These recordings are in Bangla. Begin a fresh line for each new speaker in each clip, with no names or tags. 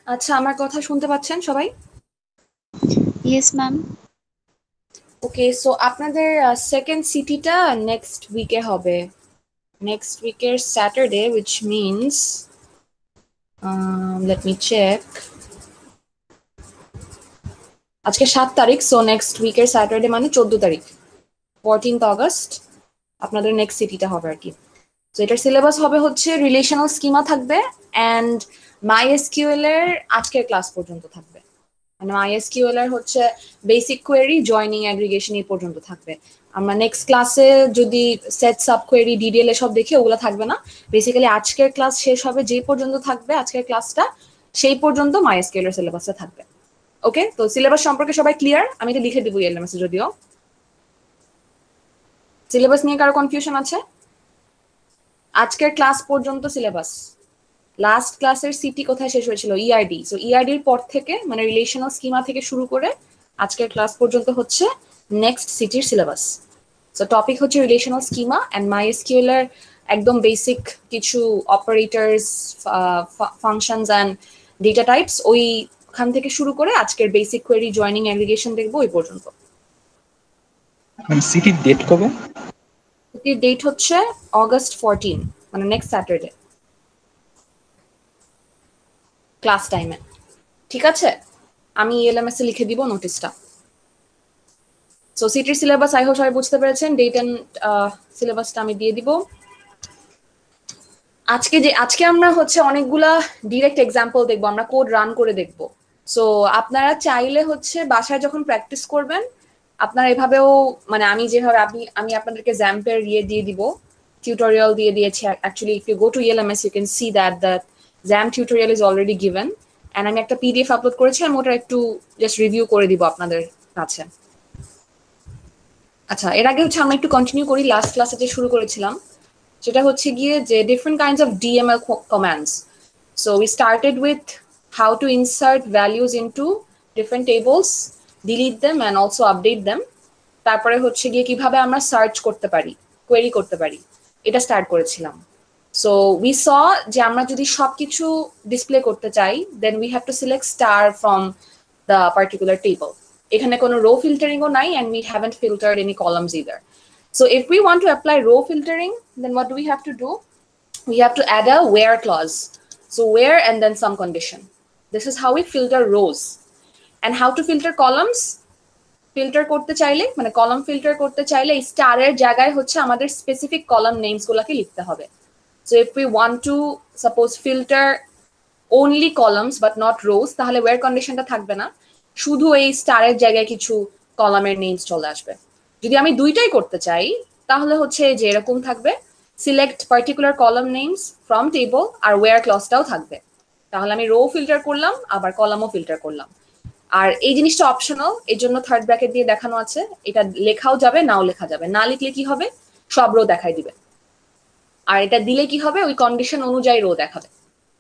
আচ্ছা, আমার কথা শুনতে পাচ্ছেন সবাই?
Yes ma'am.
ওকে, সো আপনাদের সেকেন্ড সিটিটা নেক্সট উইকে হবে, নেক্সট উইকের Saturday, which means let me check. আজকে 7 তারিখ, সো নেক্সট উইকের স্যাটারডে মানে 14 তারিখ, 14 আগস্ট আপনাদের নেক্সট সিটিটা হবে আর কি। তো এটার সিলেবাস হবে হচ্ছে রিলেশনাল স্কিমা থাকবে অ্যান্ড মাইএসকিউএল এর আজকের ক্লাস পর্যন্ত থাকবে। মানে মাইএসকিউএল এর হচ্ছে বেসিক কোয়েরি, জয়নিং, অ্যাগ্রিগেশন এই পর্যন্ত থাকবে। আমরা নেক্সট ক্লাসে যদি সেট সাব কোয়েরি, ডিডিএল এসব দেখি ওগুলো থাকবে না। বেসিক্যালি আজকের ক্লাস শেষ হবে যে পর্যন্ত থাকবে আজকের ক্লাসটা, সেই পর্যন্ত মাইএসকিউএল এর সিলেবাসটা থাকবে। ওকে, তো সিলেবাস সম্পর্কে সবাই ক্লিয়ার? আমি এটা লিখে দিব এলএমএস এ। যদিও সিলেবাস নিয়ে কারো কনফিউশন আছে? আজকের ক্লাস পর্যন্ত সিলেবাস। লাস্ট ক্লাসের সিটি কোথায় শেষ হয়েছিল? ইআরডি। সো ইআরডির পর থেকে মানে রিলেশনাল স্কিমা থেকে শুরু করে আজকের ক্লাস পর্যন্ত হচ্ছে নেক্সট সিটির সিলেবাস। সো টপিক হচ্ছে রিলেশনাল স্কিমা অ্যান্ড মাইএসকিউএল এর একদম বেসিক কিছু operators, functions and data types, ওইখান থেকে শুরু করে আজকের বেসিক কোয়েরি, জয়নিং, অ্যাগ্রিগেশন দেখবো ওই পর্যন্ত।
সিটির ডেট কবে?
সিটির ডেট হচ্ছে অগস্ট 14, মানে নেক্সট স্যাটারডে ক্লাস টাইমে। ঠিক আছে, আমি এলএমএস এ লিখে দিব নোটিসটা। সো সিটির সিলেবাস আই হোপ সবাই বুঝতে পেরেছেন। ডেট এন্ড সিলেবাসটা আমি দিয়ে দিব। আজকে আমরা হচ্ছে অনেকগুলা ডিরেক্ট এক্সাম্পল দেখবো, আমরা কোড রান করে দেখবো। সো আপনারা চাইলে হচ্ছে বাসায় যখন প্র্যাকটিস করবেন আপনারা এভাবেও, মানে আমি যেভাবে আমি আপনাদেরকে জ্যাম্পের দিয়ে দিব, টিউটোরিয়াল দিয়ে দিয়েছি। Actually if you go to LMS you can see that the XAMPP tutorial is already given and আমি একটা পিডিএফ আপলোড করেছি, আমি ওটা একটু জাস্ট রিভিউ করে দিব আপনাদের কাছে। আচ্ছা, এর আগে হচ্ছে আমরা একটু কন্টিনিউ করি লাস্ট ক্লাসে যে শুরু করেছিলাম, সেটা হচ্ছে গিয়ে যে different kinds of DML commands. So we started with how to insert values into different tables, delete them and also update them. তারপরে হচ্ছে গিয়ে কিভাবে আমরা সার্চ করতে পারি, কোয়েরি করতে পারি, এটা স্টার্ট করেছিলাম। সো উই স যে আমরা যদি সবকিছু ডিসপ্লে করতে চাই then we have to select star from the particular table. এখানে কোনো রো ফিল্টারিংও নাই and we haven't filtered any columns either. So if we want to apply row filtering, then what do we have to do? We have to add a where clause. So where and then some condition. This is how we filter rows. And how to filter columns? Filter করতে চাইলে মানে কলাম ফিল্টার করতে চাইলে এই স্টারের জায়গায় হচ্ছে আমাদের স্পেসিফিক কলাম নেমস গুলাকে লিখতে হবে। So if we want to suppose filter only columns but not rows, তাহলে where কন্ডিশনটা থাকবে না, শুধু এই স্টারের জায়গায় কিছু কলামের নেমস চলে আসবে। যদি আমি দুইটাই করতে চাই তাহলে হচ্ছে যে এরকম থাকবে, select particular column names from table আর ওয়্যার ক্লজটাও থাকবে। তাহলে আমি রো ফিল্টার করলাম আবার কলামও ফিল্টার করলাম। আর এই জিনিসটা অপশনাল, এর জন্য থার্ড ব্র্যাকেট দিয়ে দেখানো আছে। এটা লেখাও যাবে নাও লেখা যাবে, না লিখলে কি হবে সব রো দেখাই দিবে, আর এটা দিলে কি হবে ওই কন্ডিশন অনুযায়ী রো দেখাবে।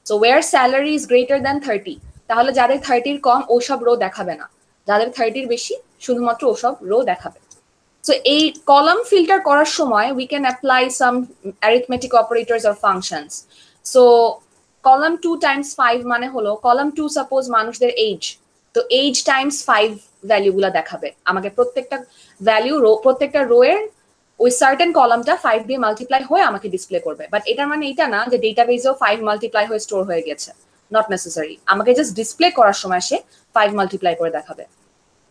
So where salary is greater than 30, তাহলে যাদের 30-র কম ওসব রো দেখাবে না, যাদের 30-র বেশি শুধুমাত্র ওসব রো দেখাবে। সো এই কলাম ফিল্টার করার সময় we can apply some arithmetic operators or functions. So column 2 Times 5 মানে হলো কলাম 2 সাপোজ মানুষদের এজ, তো এজ টাইমস 5 ভ্যালুগুলা দেখাবে আমাকে। প্রত্যেকটা ভ্যালু রো, প্রত্যেকটা রো এর ওই সার্টেন কলামটা 5 দিয়ে মাল্টিপ্লাই হয়ে আমাকে ডিসপ্লে করবে। বাট এটার মানে এটা না যে ডেটাবেজেও 5 মাল্টিপ্লাই হয়ে স্টোর হয়ে গেছে, নট নেসেসারি। আমাকে জাস্ট ডিসপ্লে করার সময় সে 5 মাল্টিপ্লাই করে দেখাবে।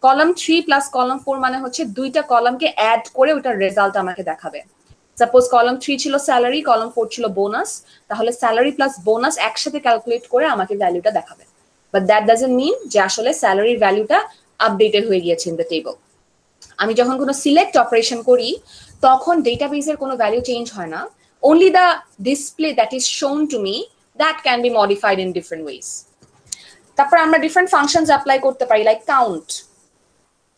কলাম 3 প্লাস কলাম 4 মানে হচ্ছে দুইটা কলামকে অ্যাড করে ওটার রেজাল্ট আমাকে দেখাবে। সাপোজ কলাম 3 ছিল স্যালারি, কলাম 4 ছিল বোনাস, তাহলে স্যালারি প্লাস বোনাস একসাথে ক্যালকুলেট করে আমাকে ভ্যালুটা দেখাবে। বাট দ্যাট ডাজন্ট মিন যে আসলে স্যালারির ভ্যালুটা আপডেটেড হয়ে গিয়েছে ইন দ্য টেবল। আমি যখন কোনো সিলেক্ট অপারেশন করি তখন ডেটাবেজের কোনো ভ্যালু চেঞ্জ হয় না, only the display that is shown to me that can be modified in different ways. তারপর আমরা ডিফারেন্ট ফাংশনস অ্যাপ্লাই করতে পারি, লাইক কাউন্ট।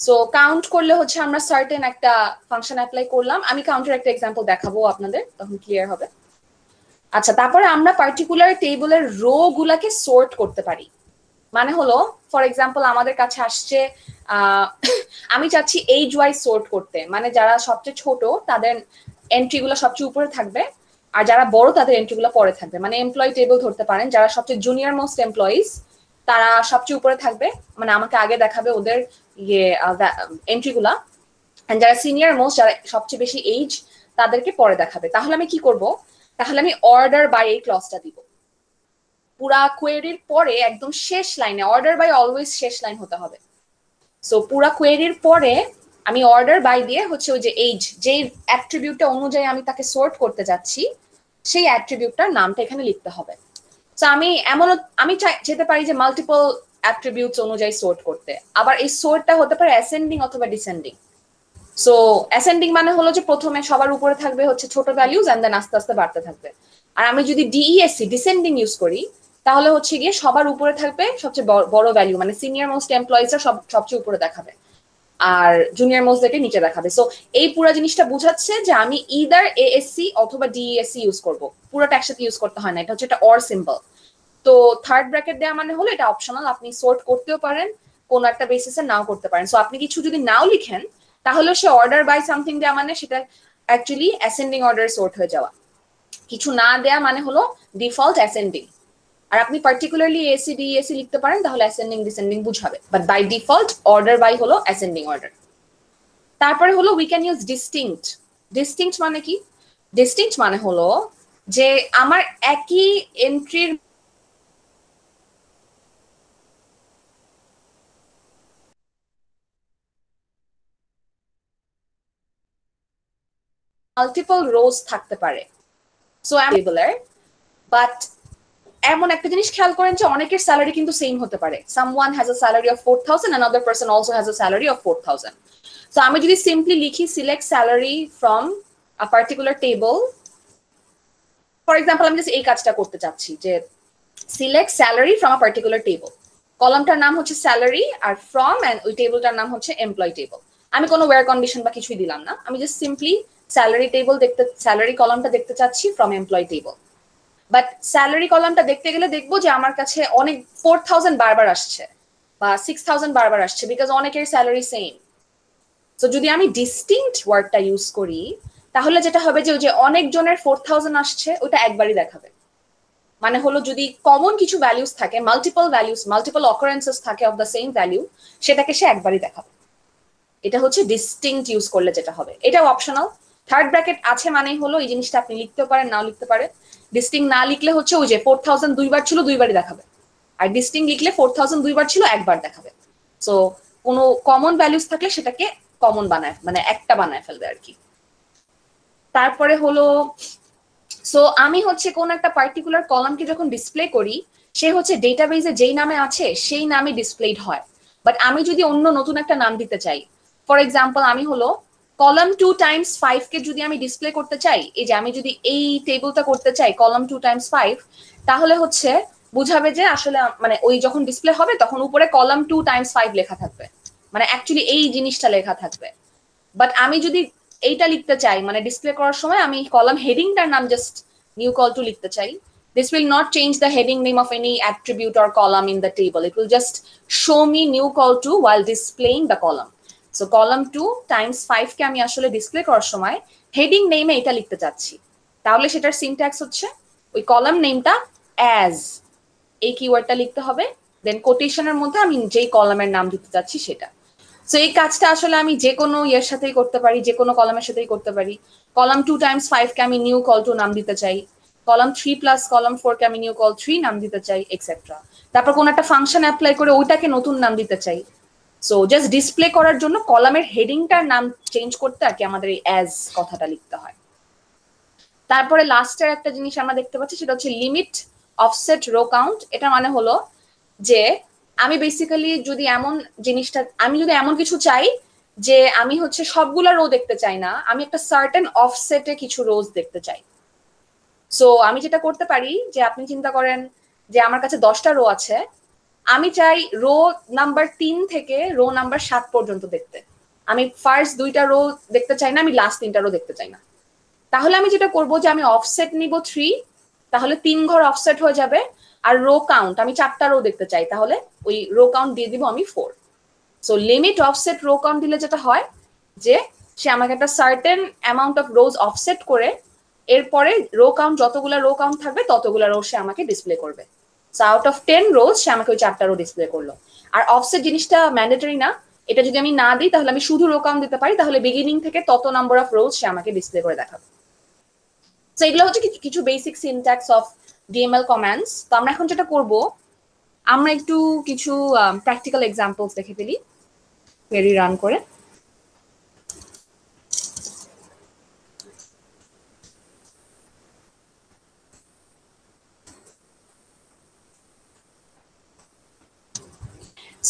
সো কাউন্ট করলে হচ্ছে আমরা সার্টেন একটা ফাংশন অ্যাপ্লাই করলাম, আমি কাউন্টের একটা এক্সাম্পল দেখাবো আপনাদের, তখন ক্লিয়ার হবে। আচ্ছা, তারপরে আমরা পার্টিকুলার টেবলের রো গুলাকে সর্ট করতে পারি। মানে হলো ফর এক্সাম্পল আমাদের কাছে আসছে আমি চাচ্ছি এইজ ওয়াইজ সর্ট করতে, মানে যারা সবচেয়ে ছোট তাদের এন্ট্রিগুলো সবচেয়ে উপরে থাকবে আর যারা বড় তাদের এন্ট্রিগুলো পরে থাকবে। মানে এমপ্লয়ি টেবল ধরতে পারেন, যারা সবচেয়ে জুনিয়র মোস্ট এমপ্লয়িজ তারা সবচেয়ে উপরে থাকবে, মানে আমাকে আগে দেখাবে ওদের ইয়ে এন্ট্রিগুলা, এন্ড যারা সিনিয়র মোস্ট, যারা সবচেয়ে বেশি এজ, তাদেরকে পরে দেখাবে। তাহলে আমি কি করব, তাহলে আমি অর্ডার বাই এই ক্লজটা দিব পুরা কোয়েরির পরে, একদম শেষ লাইনে। অর্ডার বাই অলওয়েজ শেষ লাইন হতে হবে। সো পুরা কোয়েরির পরে আমি অর্ডার বাই দিয়ে হচ্ছে ওই যে এজ, যে অ্যাট্রিবিউটটা অনুযায়ী আমি তাকে সর্ট করতে যাচ্ছি, সেই অ্যাট্রিবিউটটার নামটা এখানে লিখতে হবে। সো আমি আমি যেতে পারি যে মাল্টিপল অ্যাট্রিবিউটস অনুযায়ী সর্ট করতে। আবার এই সর্টটা হতে পারে অ্যাসেন্ডিং অথবা ডিসেন্ডিং। সো অ্যাসেন্ডিং মানে হলো যে প্রথমে সবার উপরে থাকবে হচ্ছে ছোট ভ্যালুজ, এন্ড দেন আস্তে আস্তে বাড়তে থাকবে। আর আমি যদি ডিইএসসি ডিসেন্ডিং ইউজ করি, তাহলে হচ্ছে গিয়ে সবার উপরে থাকবে সবচেয়ে বড় ভ্যালু, মানে সিনিয়র মোস্ট এমপ্লয়িজরা সবচেয়ে উপরে দেখাবে, আর জুনিয়র মোস্টদেরকে নিচে দেখাবে। সো এই পুরো জিনিসটা বোঝাচ্ছে যে আমি ইদার এএসসি অথবা ডিইএসসি ইউজ করব, পুরোটা একসাথে ইউজ করতে হয় না। এটা হচ্ছে একটা অর সিম্বল। তো থার্ড ব্র্যাকেট দেওয়া মানে হলো এটা অপশনাল, আপনি সর্ট করতেও পারেন, কোন একটা বেসিসে নাও করতে পারেন। সো আপনি কিছু যদি নাও লিখেন, তাহলে সে অর্ডার বাই সামথিং দেওয়া মানে সেটা অ্যাকচুয়ালি অ্যাসেন্ডিং অর্ডার সর্ট হয়ে যাওয়া। কিছু না দেয়া মানে হলো ডিফল্ট অ্যাসেন্ডিং। আর আপনি পার্টিকুলারলি এসি ডিএসি লিখতে পারেন, তাহলে অ্যাসেন্ডিং ডিসেন্ডিং বুঝাবে, but by default order by হলো অ্যাসেন্ডিং অর্ডার। তারপরে হলো we can use distinct. Distinct মানে কি? ডিস্টিংক্ট মানে হলো যে আমার একই এন্ট্রির মাল্টিপল রোজ থাকতে পারে। সো টেবলের, বাট এমন একটা জিনিস খেয়াল করেন যে অনেকের স্যালারি কিন্তু সেম হতে পারে। Someone has a salary of 4,000, another person also has a salary of 4,000. So আমি যদি সিম্পলি লিখি select salary from a particular table, for example আমি জাস্ট এই কাজটা করতে চাচ্ছি যে select salary from a particular table, কলামটার নাম হচ্ছে স্যালারি, আর ফ্রম এন্ড ওই টেবলটার নাম হচ্ছে এমপ্লয় টেবল। আমি কোনো ওয়্যার কন্ডিশন বা কিছুই দিলাম না, আমি জাস্ট সিম্পলি স্যালারি টেবল দেখতে, স্যালারি কলামটা দেখতে চাচ্ছি from employee table. But salary কলামটা দেখতে গেলে দেখবো যে আমার কাছে অনেক 4,000 বারবার আসছে বা 6,000 বারবার আসছে, বিকজ অনেকের স্যালারি সেম। তো যদি আমি ডিস্টিংক্ট ওয়ার্ডটা ইউজ করি, তাহলে যেটা হবে যে ওই যে অনেক জনের 4,000 আসছে, ওটা একবারই দেখাবে। মানে হলো যদি কমন কিছু ভ্যালুস থাকে, মাল্টিপল ভ্যালুস, মাল্টিপল অকারেন্সেস থাকে অফ দ্য সেম ভ্যালু, সেটাকে সে একবারই দেখাবে। এটা হচ্ছে ডিস্টিংক্ট ইউজ করলে যেটা হবে। এটাও অপশনাল। থার্ড ব্র্যাকেট আছে মানেই হলো এই জিনিসটা আপনি লিখতেও পারেন, নাও লিখতে পারেন। ডিস্টিংক্ট না লিখলে হচ্ছে ওই যে 4,000 দুইবার ছিল, দুইবারই দেখাবে। আর ডিস্টিংক্ট লিখলে 4,000 দুইবার ছিল, একবার দেখাবে। সো কোনো কমন ভ্যালুস থাকলে সেটাকে কমন বানায়, মানে একটা বানায় ফেলবে আর কি। তারপরে হলো সো আমি হচ্ছে কোন একটা পার্টিকুলার কলামকে যখন ডিসপ্লে করি, সে হচ্ছে ডেটাবেজে যেই নামে আছে সেই নামে ডিসপ্লেড হয়। বাট আমি যদি অন্য নতুন একটা নাম দিতে চাই, ফর এক্সাম্পল আমি হলো কলাম 2 × 5 কে যদি আমি ডিসপ্লে করতে চাই, এই যে আমি যদি এই টেবিলটা করতে চাই কলাম 2 × 5, তাহলে হচ্ছে বুঝাবে যে আসলে মানে ওই যখন ডিসপ্লে হবে তখন উপরে কলাম 2 × 5 লেখা থাকবে, মানে অ্যাকচুয়ালি এই জিনিসটা লেখা থাকবে। বাট আমি যদি এইটা লিখতে চাই, মানে ডিসপ্লে করার সময় আমি কলাম হেডিংটার নাম জাস্ট নিউ কল টু লিখতে চাই, this will not change the heading name of any attribute or column in the table. It will just show me new call to while displaying the column. So column 2 × 5 কে আমি আসলে ডিসপ্লে করার সময় হেডিং নেমে এটা লিখতে চাচ্ছি, তাহলে সেটার সিনট্যাক্স হচ্ছে ওই কলাম নেমটা অ্যাজ এই কিওয়ার্ডটা লিখতে হবে, দেন কোটেশনের মধ্যে আমি যেই কলামের নাম দিতে চাচ্ছি সেটা। সো এই কাজটা আসলে আমি যে কোনো ইয়ের সাথেই করতে পারি, যে কোনো কলামের সাথেই করতে পারি। কলাম 2 × 5 কে আমি নিউ কল টু নাম দিতে চাই, কলাম 3 + কলাম 4 কে আমি নিউ কল 3 নাম দিতে চাই, এক্সেট্রা। তারপর কোন একটা ফাংশন অ্যাপ্লাই করে ওইটাকে নতুন নাম দিতে চাই। সো জাস্ট ডিসপ্লে করার জন্য কলামের হেডিংটার নাম চেঞ্জ করতে আর কি আমাদের এই অ্যাজ কথাটা লিখতে হয়। তারপরে লাস্টের একটা জিনিস আমরা দেখতে পাচ্ছি, সেটা হচ্ছে লিমিট অফসেট রো কাউন্ট। এটা মানে হলো যে আমি বেসিক্যালি যদি এমন জিনিসটা, আমি যদি এমন কিছু চাই যে আমি হচ্ছে সবগুলা রো দেখতে চাই না, আমি একটা সার্টেন অফসেটে কিছু রোজ দেখতে চাই। সো আমি যেটা করতে পারি যে আপনি চিন্তা করেন যে আমার কাছে 10টা রো আছে, আমি চাই রো নাম্বার 3 থেকে রো নাম্বার 7 পর্যন্ত দেখতে। আমি ফার্স্ট 2টা রো দেখতে চাই না, আমি লাস্ট 3টা রো দেখতে চাই না। তাহলে আমি যেটা করবো যে আমি অফসেট নিব 3, তাহলে 3 ঘর অফসেট হয়ে যাবে। আর রো কাউন্ট আমি 4টা রো দেখতে চাই, তাহলে ওই রো কাউন্ট দিয়ে দিব আমি 4। সো লিমিট অফসেট রো কাউন্ট দিলে যেটা হয় যে সে আমাকে একটা certain amount of rows offset করে এরপরে রো কাউন্ট, যতগুলা রো কাউন্ট থাকবে ততগুলা রো সে আমাকে ডিসপ্লে করবে। সো আউট অফ 10 রোজ সে আমাকে ওই 4টা রো ডিসপ্লে করলো। আর অফসেট জিনিসটা ম্যান্ডেটরি না, এটা যদি আমি না দিই তাহলে আমি শুধু রো কাউন্ট দিতে পারি, তাহলে বিগিনিং থেকে তত নাম্বার অফ রোজ সে আমাকে ডিসপ্লে করে দেখাবে। সো এগুলো হচ্ছে কিছু basic syntax of DML commands. তো আমরা এখন যেটা করব, আমরা একটু কিছু প্র্যাকটিক্যাল এক্সাম্পলস দেখে ফেলি কোয়েরি রান করে।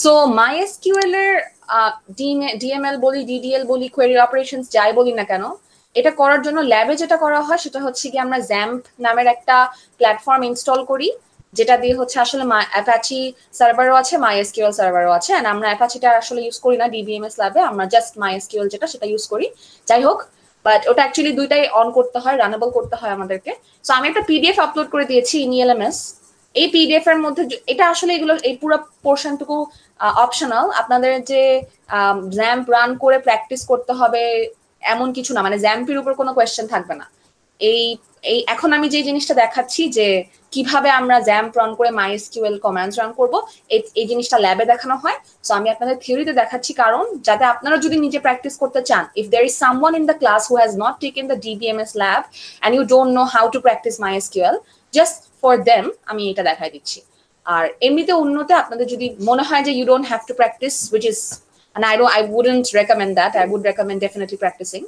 সো MySQL এর ডিএমএল বলি, ডিডিএল বলি, কোয়েরি অপারেশনস যাই বলি না কেন, এটা করার জন্য ল্যাবে যেটা করা হয় সেটা হচ্ছে কি আমরা জ্যাম্প নামের একটা প্ল্যাটফর্ম ইনস্টল করি, যেটা দিয়ে হচ্ছে আসলে অ্যাপাচি সার্ভারও আছে, MySQL সার্ভারও আছে। এন্ড আমরা অ্যাপাচিটা আসলে ইউজ করি না ডিবিএমএস ল্যাবে, আমরা জাস্ট MySQL যেটা সেটা ইউজ করি। যাই হোক, বাট ওটা অ্যাকচুয়ালি দুইটাই অন করতে হয়, রানেবল করতে হয় আমাদেরকে। সো আমি একটা পিডিএফ আপলোড করে দিয়েছি ইন ELMS। এই পিডিএফ এর মধ্যে এটা আসলে এগুলো এই পুরো পোর্শনটুকু অপশনাল, আপনাদের যে জ্যাম্প রান করে প্র্যাকটিস করতে হবে এমন কিছু না, মানে জ্যাম্পের উপর কোনো কোয়েশ্চেন থাকবে না। এই এই এখন আমি যে জিনিসটা দেখাচ্ছি যে কিভাবে আমরা জ্যাম্প রান করে MySQL কমান্ডস রান করব, এই জিনিসটা ল্যাবে দেখানো হয়। সো আমি আপনাদের থিওরিতে দেখাচ্ছি কারণ যাতে আপনারা যদি নিজে প্র্যাকটিস করতে চান, if there is someone in the class who has not taken the DBMS lab and you don't know how to practice MySQL, just for them আমি এটা দেখাই দিচ্ছি। আর এমনিতে অন্যতে আপনাদের যদি মনে হয় যে you don't have to practice, which is and I wouldn't recommend that, I would recommend definitely practicing,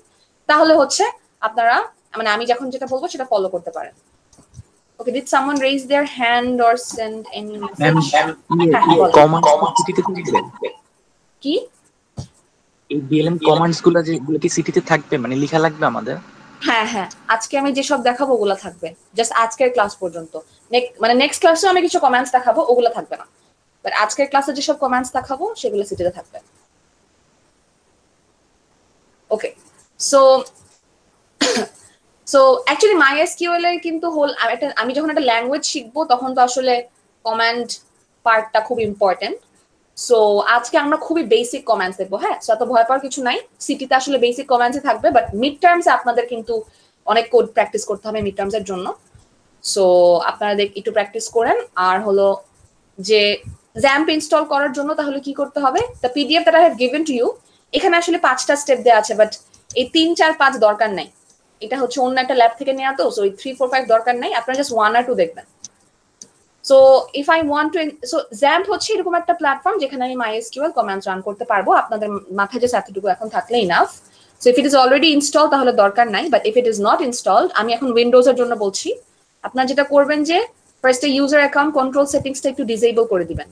তাহলে হচ্ছে আপনারা মানে আমি যখন যেটা বলবো সেটা ফলো করতে পারেন। Okay, did someone raise their hand or send any message? কি
এই ডিএলএম কমান্ডস গুলো যেগুলো কি সিটিতে থাকবে, মানে লেখা লাগবে আমাদের?
হ্যাঁ হ্যাঁ, আজকে আমি যেসব দেখাবো ওগুলা থাকবে, জাস্ট আজকের ক্লাস পর্যন্ত। মানে নেক্সট ক্লাসেও আমি কিছু কমান্ডস দেখাবো, ওগুলো থাকবে না, বাট আজকের ক্লাসে যেসব কমান্ডস দেখাবো সেগুলো সিটিতে থাকবে। ওকে, সো অ্যাকচুয়ালি MySQL এর কিন্তু আমি যখন একটা ল্যাঙ্গুয়েজ শিখবো তখন তো আসলে কমান্ড পার্টটা খুব ইম্পর্টেন্ট। সো আজকে আমরা খুবই বেসিক কমান্ডস দেখবো। হ্যাঁ, সো এত ভয় পাওয়ার কিছু নাই, সিটিতে আসলে বেসিক কমান্ডসই থাকবে, বাট মিড টার্মসে আপনাদের কিন্তু অনেক কোড প্র্যাকটিস করতে হবে মিড টার্মস এর জন্য। সো আপনারা একটু প্র্যাকটিস করেন। আর হলো যে জ্যাম্প ইনস্টল করার জন্য তাহলে কি করতে হবে, the PDF that I have given to you, এখানে আসলে 5টা স্টেপ দেওয়া আছে, বাট এই 3, 4, 5 দরকার নাই, এটা হচ্ছে অন্য একটা ল্যাব থেকে নেওয়া, তো সো 3, 4, 5 দরকার নাই, আপনারা জাস্ট 1 or 2 দেখবেন। So if I want two, so XAMPP হচ্ছে এরকম একটা প্ল্যাটফর্ম যেখানে আমি MySQL কমান্ডস রান করতে পারবো। আপনাদের মাথায় যে এতটুকু এখন থাকলে enough. So if it is already install তাহলে দরকার নাই, but if it is not installed, আমি এখন উইন্ডোজের জন্য বলছি, আপনারা যেটা করবেন যে ফার্স্টে ইউজার অ্যাকাউন্ট কন্ট্রোল সেটিংসটা একটু ডিসেবল করে দিবেন।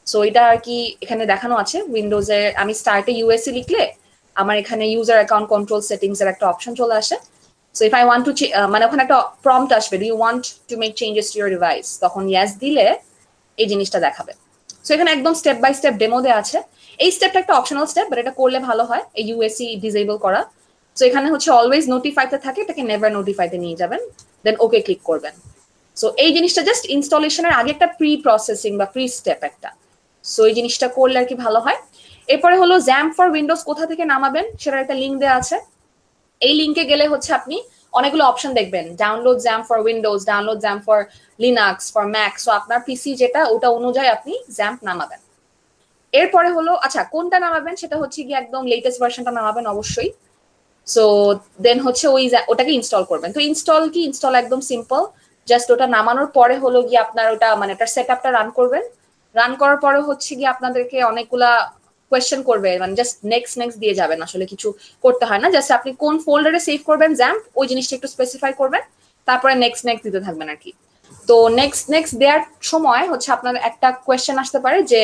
সো এটা আর কি এখানে দেখানো আছে উইন্ডোজে, আমি স্টার্টে ইউএসসি লিখলে আমার এখানে ইউজার অ্যাকাউন্ট কন্ট্রোল সেটিংস এর একটা অপশন চলে আসে। So if I want to, মানে ওখানে একটা প্রম্পট আসবে, do you want to make changes to your device, তখন ইয়েস দিলে এই জিনিসটা দেখাবে। সো এখানে একদম স্টেপ বাই স্টেপ ডেমো দেওয়া আছে। এই স্টেপটা একটা অপশনাল স্টেপ, বাট এটা করলে ভালো হয়, এই ইউএসসি ডিসেবল করা। সো এখানে হচ্ছে অলওয়েজ নোটিফাইতে থাকে, এটাকে নেভার নোটিফাইতে নিয়ে যাবেন, দেন ওকে ক্লিক করবেন। সো এই জিনিসটা জাস্ট ইনস্টলেশনের আগে একটা প্রি প্রসেসিং বা প্রি স্টেপ একটা। সো এই জিনিসটা করলে আর কি ভালো হয়। এরপরে হলো জ্যাম্প ফর উইন্ডোজ কোথা থেকে নামাবেন সেটার একটা লিঙ্ক দেওয়া আছে। এই লিঙ্কে গেলে হচ্ছে আপনি অনেকগুলো অপশন দেখবেন, download XAMPP for Windows, download XAMPP for Linux, for Mac. So আপনার পিসি যেটা ওটা অনুযায়ী আপনি জ্যাম্প নামাবেন। এরপরে হলো আচ্ছা কোনটা নামাবেন সেটা হচ্ছে কি একদম লেটেস্ট ভার্সনটা নামাবেন অবশ্যই। সো দেন হচ্ছে ওটাকে ইনস্টল করবেন। তো ইনস্টল একদম সিম্পল, জাস্ট ওটা নামানোর পরে হলো গিয়ে আপনার ওটা মানে ওটার সেটআপটা রান করবেন। রান করার পরে হচ্ছে গিয়ে আপনাদেরকে অনেকগুলা কোয়েশ্চেন করবে, মানে জাস্ট নেক্সট দিয়ে যাবেন, আসলে কিছু করতে হয় না, জাস্ট আপনি কোন ফোল্ডারে সেভ করবেন জ্যাম্প ওই জিনিসটা একটু স্পেসিফাই করবেন, তারপরে নেক্সট দিতে থাকবেন আর কি। তো নেক্সট দেওয়ার সময় হচ্ছে আপনার একটা কোয়েশ্চেন আসতে পারে যে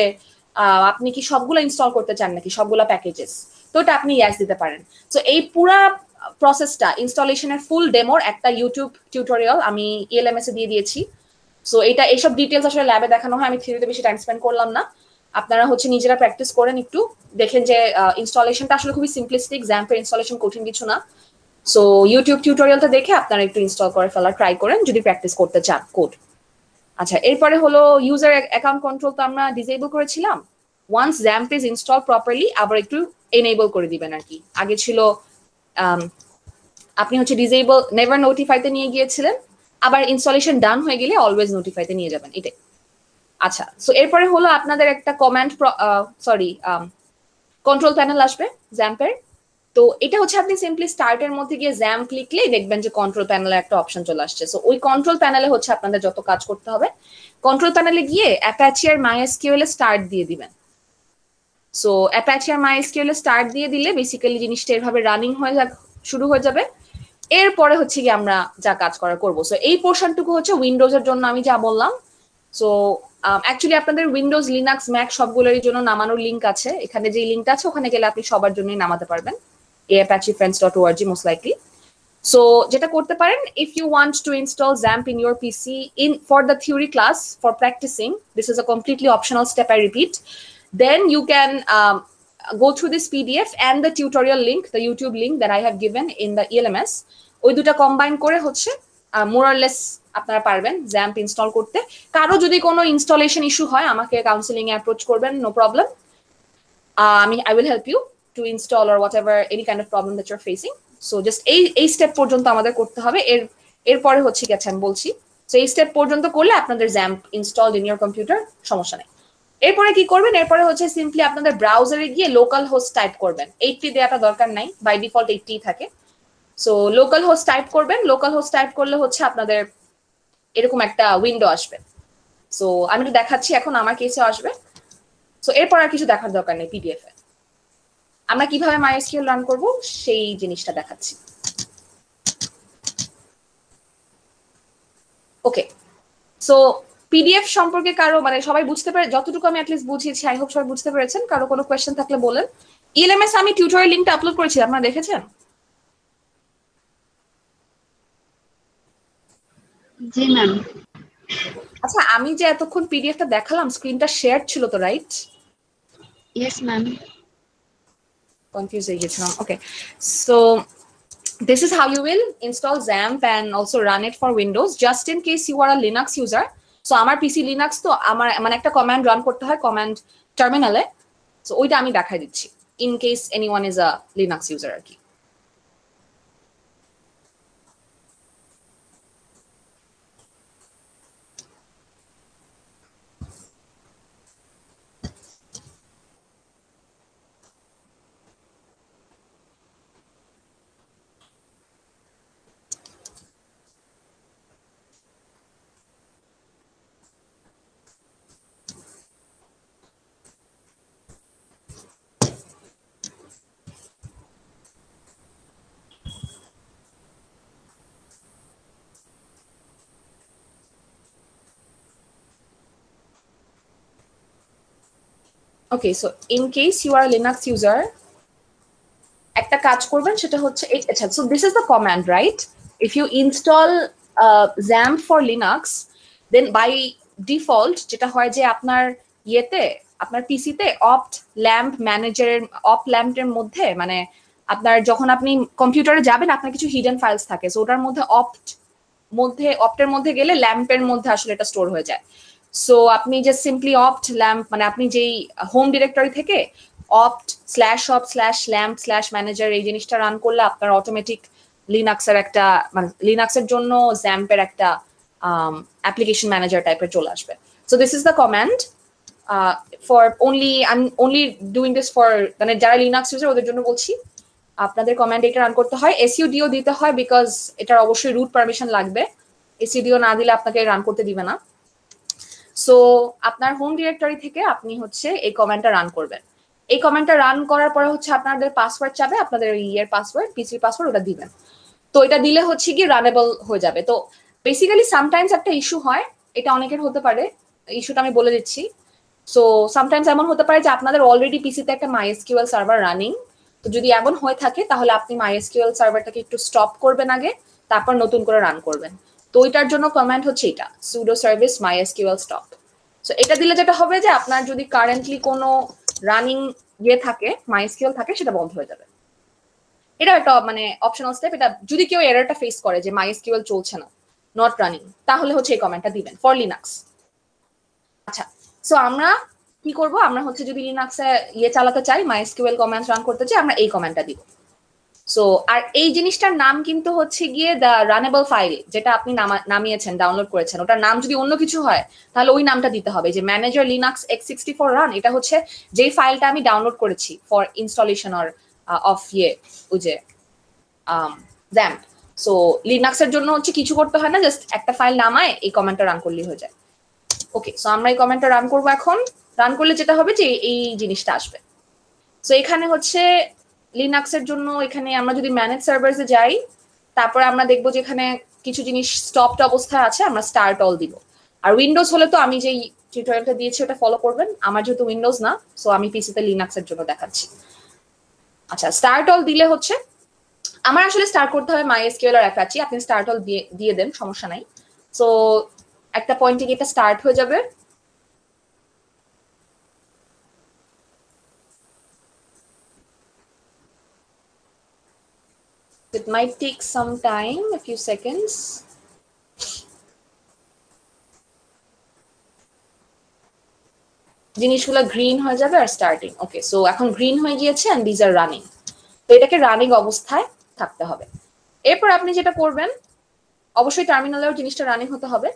আপনি কি সবগুলো ইনস্টল করতে চান নাকি সবগুলো প্যাকেজেস, তো এটা আপনি ইয়েস দিতে পারেন। তো এই পুরা প্রসেসটা ইনস্টলেশনের ফুল ডেমোর একটা ইউটিউব টিউটোরিয়াল আমি ELMS এ দিয়ে দিয়েছি। সো এইসব ডিটেলস আসলে ল্যাবে দেখানো হয়, আমি থিওরিতে বেশি টাইম স্পেন্ড করলাম না, আপনারা হচ্ছে নিজেরা প্র্যাকটিস করেন একটু, দেখেন যে ইনস্টলেশনটা আসলে খুবই সিম্পলিস্টিক, জ্যাম্পের ইনস্টলেশন কঠিন কিছু না। সো ইউটিউব টিউটোরিয়ালটা দেখে আপনারা একটু ইনস্টল করে ফেলার ট্রাই করেন যদি প্র্যাকটিস করতে চান কোড। আচ্ছা, এরপরে হলো ইউজার অ্যাকাউন্ট কন্ট্রোল তো আমরা ডিসেবল করেছিলাম। Once XAMPP is install properly আবার একটু এনেবল করে দিবেন আর কি। আগে ছিল আপনি হচ্ছে ডিসেবল নেভার নোটিফাইতে নিয়ে গিয়েছিলেন, আবার ইনস্টলেশন ডান হয়ে গেলে অলওয়েজ নোটিফাইতে নিয়ে যাবেন, এটাই। আচ্ছা, সো এরপরে হলো আপনাদের একটা কমান্ড কন্ট্রোল প্যানেল আসবে জ্যাম্পের। তো এটা হচ্ছে আপনি সিম্পলি স্টার্টের মধ্যে গিয়ে জ্যাম্প লিখলেই দেখবেন যে কন্ট্রোল প্যানেলে একটা অপশন চলে আসছে। সো ওই কন্ট্রোল প্যানেলে হচ্ছে আপনাদের যত কাজ করতে হবে, কন্ট্রোল প্যানেলে গিয়ে অ্যাপাচি আর মাইএসকিউএল এ স্টার্ট দিয়ে দিবেন। সো অ্যাপাচি আর মাইএসকিউএল এ স্টার্ট দিয়ে দিলে বেসিক্যালি জিনিসটা এভাবে রানিং শুরু হয়ে যাবে। এরপরে হচ্ছে কি আমরা যা কাজ করা করবো। সো এই পোর্শনটুকু হচ্ছে উইন্ডোজের জন্য আমি যা বললাম। সো অ্যাকচুয়ালি আপনাদের উইন্ডোজ, লিনাক্স, ম্যাক সবগুলোরই জন্য নামানোর লিঙ্ক আছে। এখানে যে লিঙ্কটা আছে ওখানে গেলে আপনি সবার জন্যই নামাতে পারবেন, apache-friends.org most likely. So যেটা করতে পারেন, if you want to install XAMPP in your PC for the theory class for practicing, this is a completely optional step, I repeat, then you can go through this PDF and the tutorial link, the YouTube link that I have given in the ELMS. ওই দুটা কম্বাইন করে হচ্ছে মোর অর লেস আপনারা পারবেন XAMPP ইনস্টল করতে। কারো যদি কোনো ইনস্টলেশন ইস্যু হয় আমাকে কাউন্সেলিং এ অ্যাপ্রোচ করবেন, no problem. I will help you to install or whatever any kind of problem that you're facing. So just এই স্টেপ পর্যন্ত আমাদের করতে হবে। এরপরে হচ্ছে কি, আচ্ছা আমি বলছি। সো এই স্টেপ পর্যন্ত করলে আপনাদের XAMPP installed in your computer, সমস্যা নেই। এরপরে কি করবেন, এরপরে হচ্ছে সিম্পলি আপনাদের ব্রাউজারে গিয়ে লোকাল হোস্ট টাইপ করবেন। 80 দেওয়াটা দরকার নাই, বাই ডিফল্ট 80 থাকে। সো লোকাল হোস্ট টাইপ করবেন। লোকাল হোস্ট টাইপ করলে হচ্ছে আপনাদের এরকম একটা উইন্ডো আসবে। সো আমি একটু দেখাচ্ছি, এখন আমার কেসে আসবে। সো এরপর আর কিছু দেখার দরকার নেই। পিডিএফ এ আমরা কিভাবে মাইএসকিউএল রান করব সেই জিনিসটা দেখাচ্ছি। ওকে, সো পিডিএফ সম্পর্কে কারো মানে সবাই বুঝতে পারে, যতটুকু আমি অ্যাটলিস্ট বুঝিয়েছি, আই হোপ সবাই বুঝতে পেরেছেন। কারো কোনো কোয়েশ্চেন থাকলে বলেন। ইএলএমএস আমি টিউটোরিয়াল লিংকটা আপলোড করেছি, আপনারা দেখেছেন?
জি ম্যাম।
আচ্ছা, আমি যে এতক্ষণ পিডিএফটা দেখালাম স্ক্রিনটা শেয়ার ছিল তো, রাইট?
Yes ma'am.
কনফিউজ হয়ে গেছিলাম। ওকে, so this is how you will install XAMPP and also run it for Windows, just in case you are a Linux user. So আমার পিসি লিনাক্স, তো আমার মানে একটা কমান্ড রান করতে হয় কমান্ড টার্মিনালে। সো ওইটা আমি দেখাই দিচ্ছি in case anyone is a Linux user আর কি। Okay, so in case you are Linux user, একটা কাজ করবেন, সেটা হচ্ছে আচ্ছা, so this is the command, right? If you install XAMPP for Linux, then by default যেটা হয় যে আপনার ইয়েতে, আপনার পিসিতে অপ্ট ল্যাম্প ম্যানেজারের, অপ ল্যাম্পের মধ্যে মানে আপনার যখন আপনি কম্পিউটারে যাবেন আপনার কিছু হিডেন ফাইলস থাকে। সো ওটার মধ্যে অপ্টের মধ্যে গেলে ল্যাম্পের মধ্যে আসলে এটা স্টোর হয়ে যায়। সো আপনি যে সিম্পলি অপ্ট ল্যাম্প মানে আপনি যেই হোম ডিরেক্টরি থেকে opt/op/lamp/manager এই জিনিসটা রান করলে আপনার অটোমেটিক লিনাক্সের একটা মানে লিনাক্সের জন্য XAMPP-এর একটা অ্যাপ্লিকেশন ম্যানেজার টাইপের চলে আসবে। So this is the command for only, I am only doing this for মানে যারা লিনাক্স ইউজার ওদের জন্য বলছি। আপনাদের কমান্ড এটা রান করতে হয়, sudo দিতে হয় বিকজ এটার অবশ্যই রুট পারমিশন লাগবে। sudo না দিলে আপনাকে রান করতে দিবে না। সো আপনার হোম ডিরেক্টরি থেকে আপনি হচ্ছে এই কমান্ডটা রান করবেন। এই কমান্ডটা রান করার পরে হচ্ছে আপনাদের পাসওয়ার্ড চাবে, আপনাদের ইয়ের পাসওয়ার্ড, পিসির পাসওয়ার্ড, ওটা দিবেন। তো এটা দিলে হচ্ছে কি রানেবল হয়ে যাবে। তো বেসিক্যালি সামটাইমস একটা ইস্যু হয়, এটা অনেকের হতে পারে, ইস্যুটা আমি বলে দিচ্ছি। সো সামটাইমস এমন হতে পারে যে আপনাদের অলরেডি পিসিতে একটা MySQL সার্ভার রানিং। তো যদি এমন হয়ে থাকে তাহলে আপনি MySQL সার্ভারটাকে একটু স্টপ করবেন আগে, তারপর নতুন করে রান করবেন। তো ওইটার জন্য কমান্ড হচ্ছে এটা, sudo service mysql stop। So এটা দিলে যেটা হবে যে আপনার যদি কারেন্টলি কোনো রানিং ইয়ে থাকে, MySQL থাকে, সেটা বন্ধ হয়ে যাবে। এটা একটা মানে অপশনাল স্টেপ। এটা যদি কেউ এররটা ফেস করে যে MySQL চলছে না, নট রানিং, তাহলে হচ্ছে এই কমান্ডটা দিবেন ফর লিনাক্স। আচ্ছা, সো আমরা কি করব, আমরা হচ্ছে যদি লিনাক্সে ইয়ে চালাতে চাই, MySQL কমান্ড রান করতে চাই, আমরা এই কমান্ডটা দিব। সো আর এই জিনিসটার নাম কিন্তু হচ্ছে গিয়ে দ্য রানেবল ফাইল, যেটা আপনি নামিয়েছেন, ডাউনলোড করেছেন, ওটার নাম যদি অন্য কিছু হয় তাহলে ওই নামটা দিতে হবে। যে ম্যানেজার লিনাক্স x64 রান, এটা হচ্ছে যেই ফাইলটা আমি ডাউনলোড করেছি ফর ইনস্টলেশন অর অফ ওই যে জ্যাম্প। সো লিনাক্সের জন্য হচ্ছে কিছু করতে হয় না, জাস্ট একটা ফাইল নামায় এই কমান্ডটা রান করলেই হয়ে যায়। ওকে, সো আমরা এই কমান্ডটা রান করবো এখন। রান করলে যেটা হবে যে এই জিনিসটা আসবে। সো এখানে হচ্ছে লিনাক্সের জন্য এখানে আমরা যদি ম্যানেজ সার্ভারসে যাই, তারপরে আমরা দেখবো যে এখানে কিছু জিনিস স্টপড অবস্থায় আছে, আমরা স্টার্ট অল দিব। আর উইন্ডোজ হলে তো আমি যেই টিউটোরিয়ালটা দিয়েছি ওটা ফলো করবেন। আমার যেহেতু উইন্ডোজ না, সো আমি পিসিতে লিনাক্সের জন্য দেখাচ্ছি। আচ্ছা, স্টার্ট অল দিলে হচ্ছে আমার আসলে স্টার্ট করতে হবে MySQL আর অ্যাপাচি। আপনি স্টার্ট অল দিয়ে দেন, সমস্যা নাই। সো একটা পয়েন্টে গিয়ে এটা স্টার্ট হয়ে যাবে। It might take some time, a few seconds. জিনিসগুলো গ্রিন হয়ে যাবে আর স্টার্টিং। ওকে, সো এখন গ্রিন হয়ে গিয়েছে এন্ড দিস আর রানিং। তো এটাকে রানিং অবস্থায় থাকতে হবে। এরপর আপনি যেটা করবেন, অবশ্যই টার্মিনালেও জিনিসটা রানিং হতে হবে।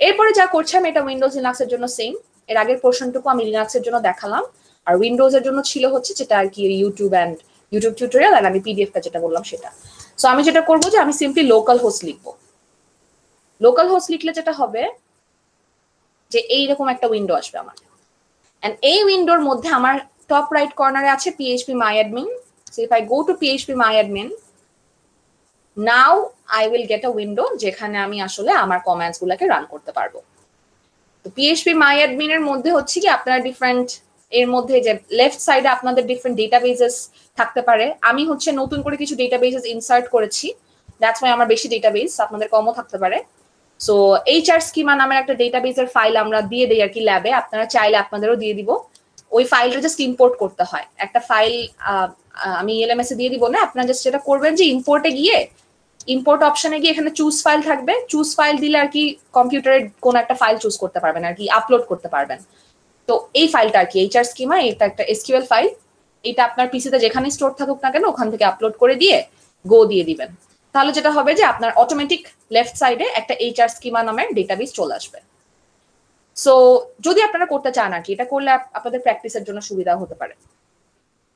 এরপরে যা করছি আমি, এটা উইন্ডোজ লিনাক্সের জন্য সেম। এর আগের পোর্শনটুকু আমি লিনাক্সের জন্য দেখালাম, আর উইন্ডোজের জন্য ছিল হচ্ছে যেটা আর কি ইউটিউব টিউটোরিয়াল, আর আমি পিডিএফটা যেটা বললাম সেটা। সো আমি যেটা করবো যে আমি সিম্পলি লোকাল হোস্ট লিখবো। লোকাল হোস্ট লিখলে যেটা হবে যে এইরকম একটা উইন্ডো আসবে আমার। এন্ড এই উইন্ডোর মধ্যে আমার টপ রাইট কর্নারে আছে PHP MyAdmin. So if I go to PHP MyAdmin, now I will get a window যেখানে আমি আসলে আমার কমান্ডস গুলোকে রান করতে পারবো। তো PHP MyAdmin এর মধ্যে হচ্ছে কি আপনারা ডিফারেন্ট, এর মধ্যে যে লেফট সাইডে আপনাদের ডিফারেন্ট ডেটাবেসেস থাকতে পারে। আমি হচ্ছে নতুন করে কিছু ডেটাবেসেস ইনসার্ট করেছি, দ্যাটস ওয়াই আমার বেশি ডেটাবেস, আপনাদের কমও থাকতে পারে। সো HR স্কিমা নামের একটা ডেটাবেসের ফাইল আমরা দিয়ে দেই আর কি ল্যাবে, আপনারা চাইলে আপনাদেরও দিয়ে দিব। ওই ফাইলটা জাস্ট ইম্পোর্ট করতে হয়। একটা ফাইল আমি LMS এ দিয়ে দিব না, আপনারা জাস্ট যেটা করবেন যে ইম্পোর্টে গিয়ে, ইম্পোর্ট অপশনে গিয়ে এখানে চুজ ফাইল থাকবে, চুজ ফাইল দিলে আর কি কম্পিউটারে কোন একটা ফাইল চুজ করতে পারবেন আর কি, আপলোড করতে পারবেন। তো এই ফাইলটা আর কি HR স্কিমা, এটা একটা SQL ফাইল। এটা আপনার পিসিতে যেখানে স্টোর থাকুক না কেন ওখান থেকে আপলোড করে দিয়ে গো দিয়ে দিবেন। তাহলে যেটা হবে যে আপনার অটোমেটিক লেফট সাইডে একটা HR স্কিমা নামের ডেটাবেস চলে আসবে। সো যদি আপনারা করতে চান আর কি, এটা করলে আপনাদের প্র্যাকটিসের জন্য সুবিধা হতে পারে।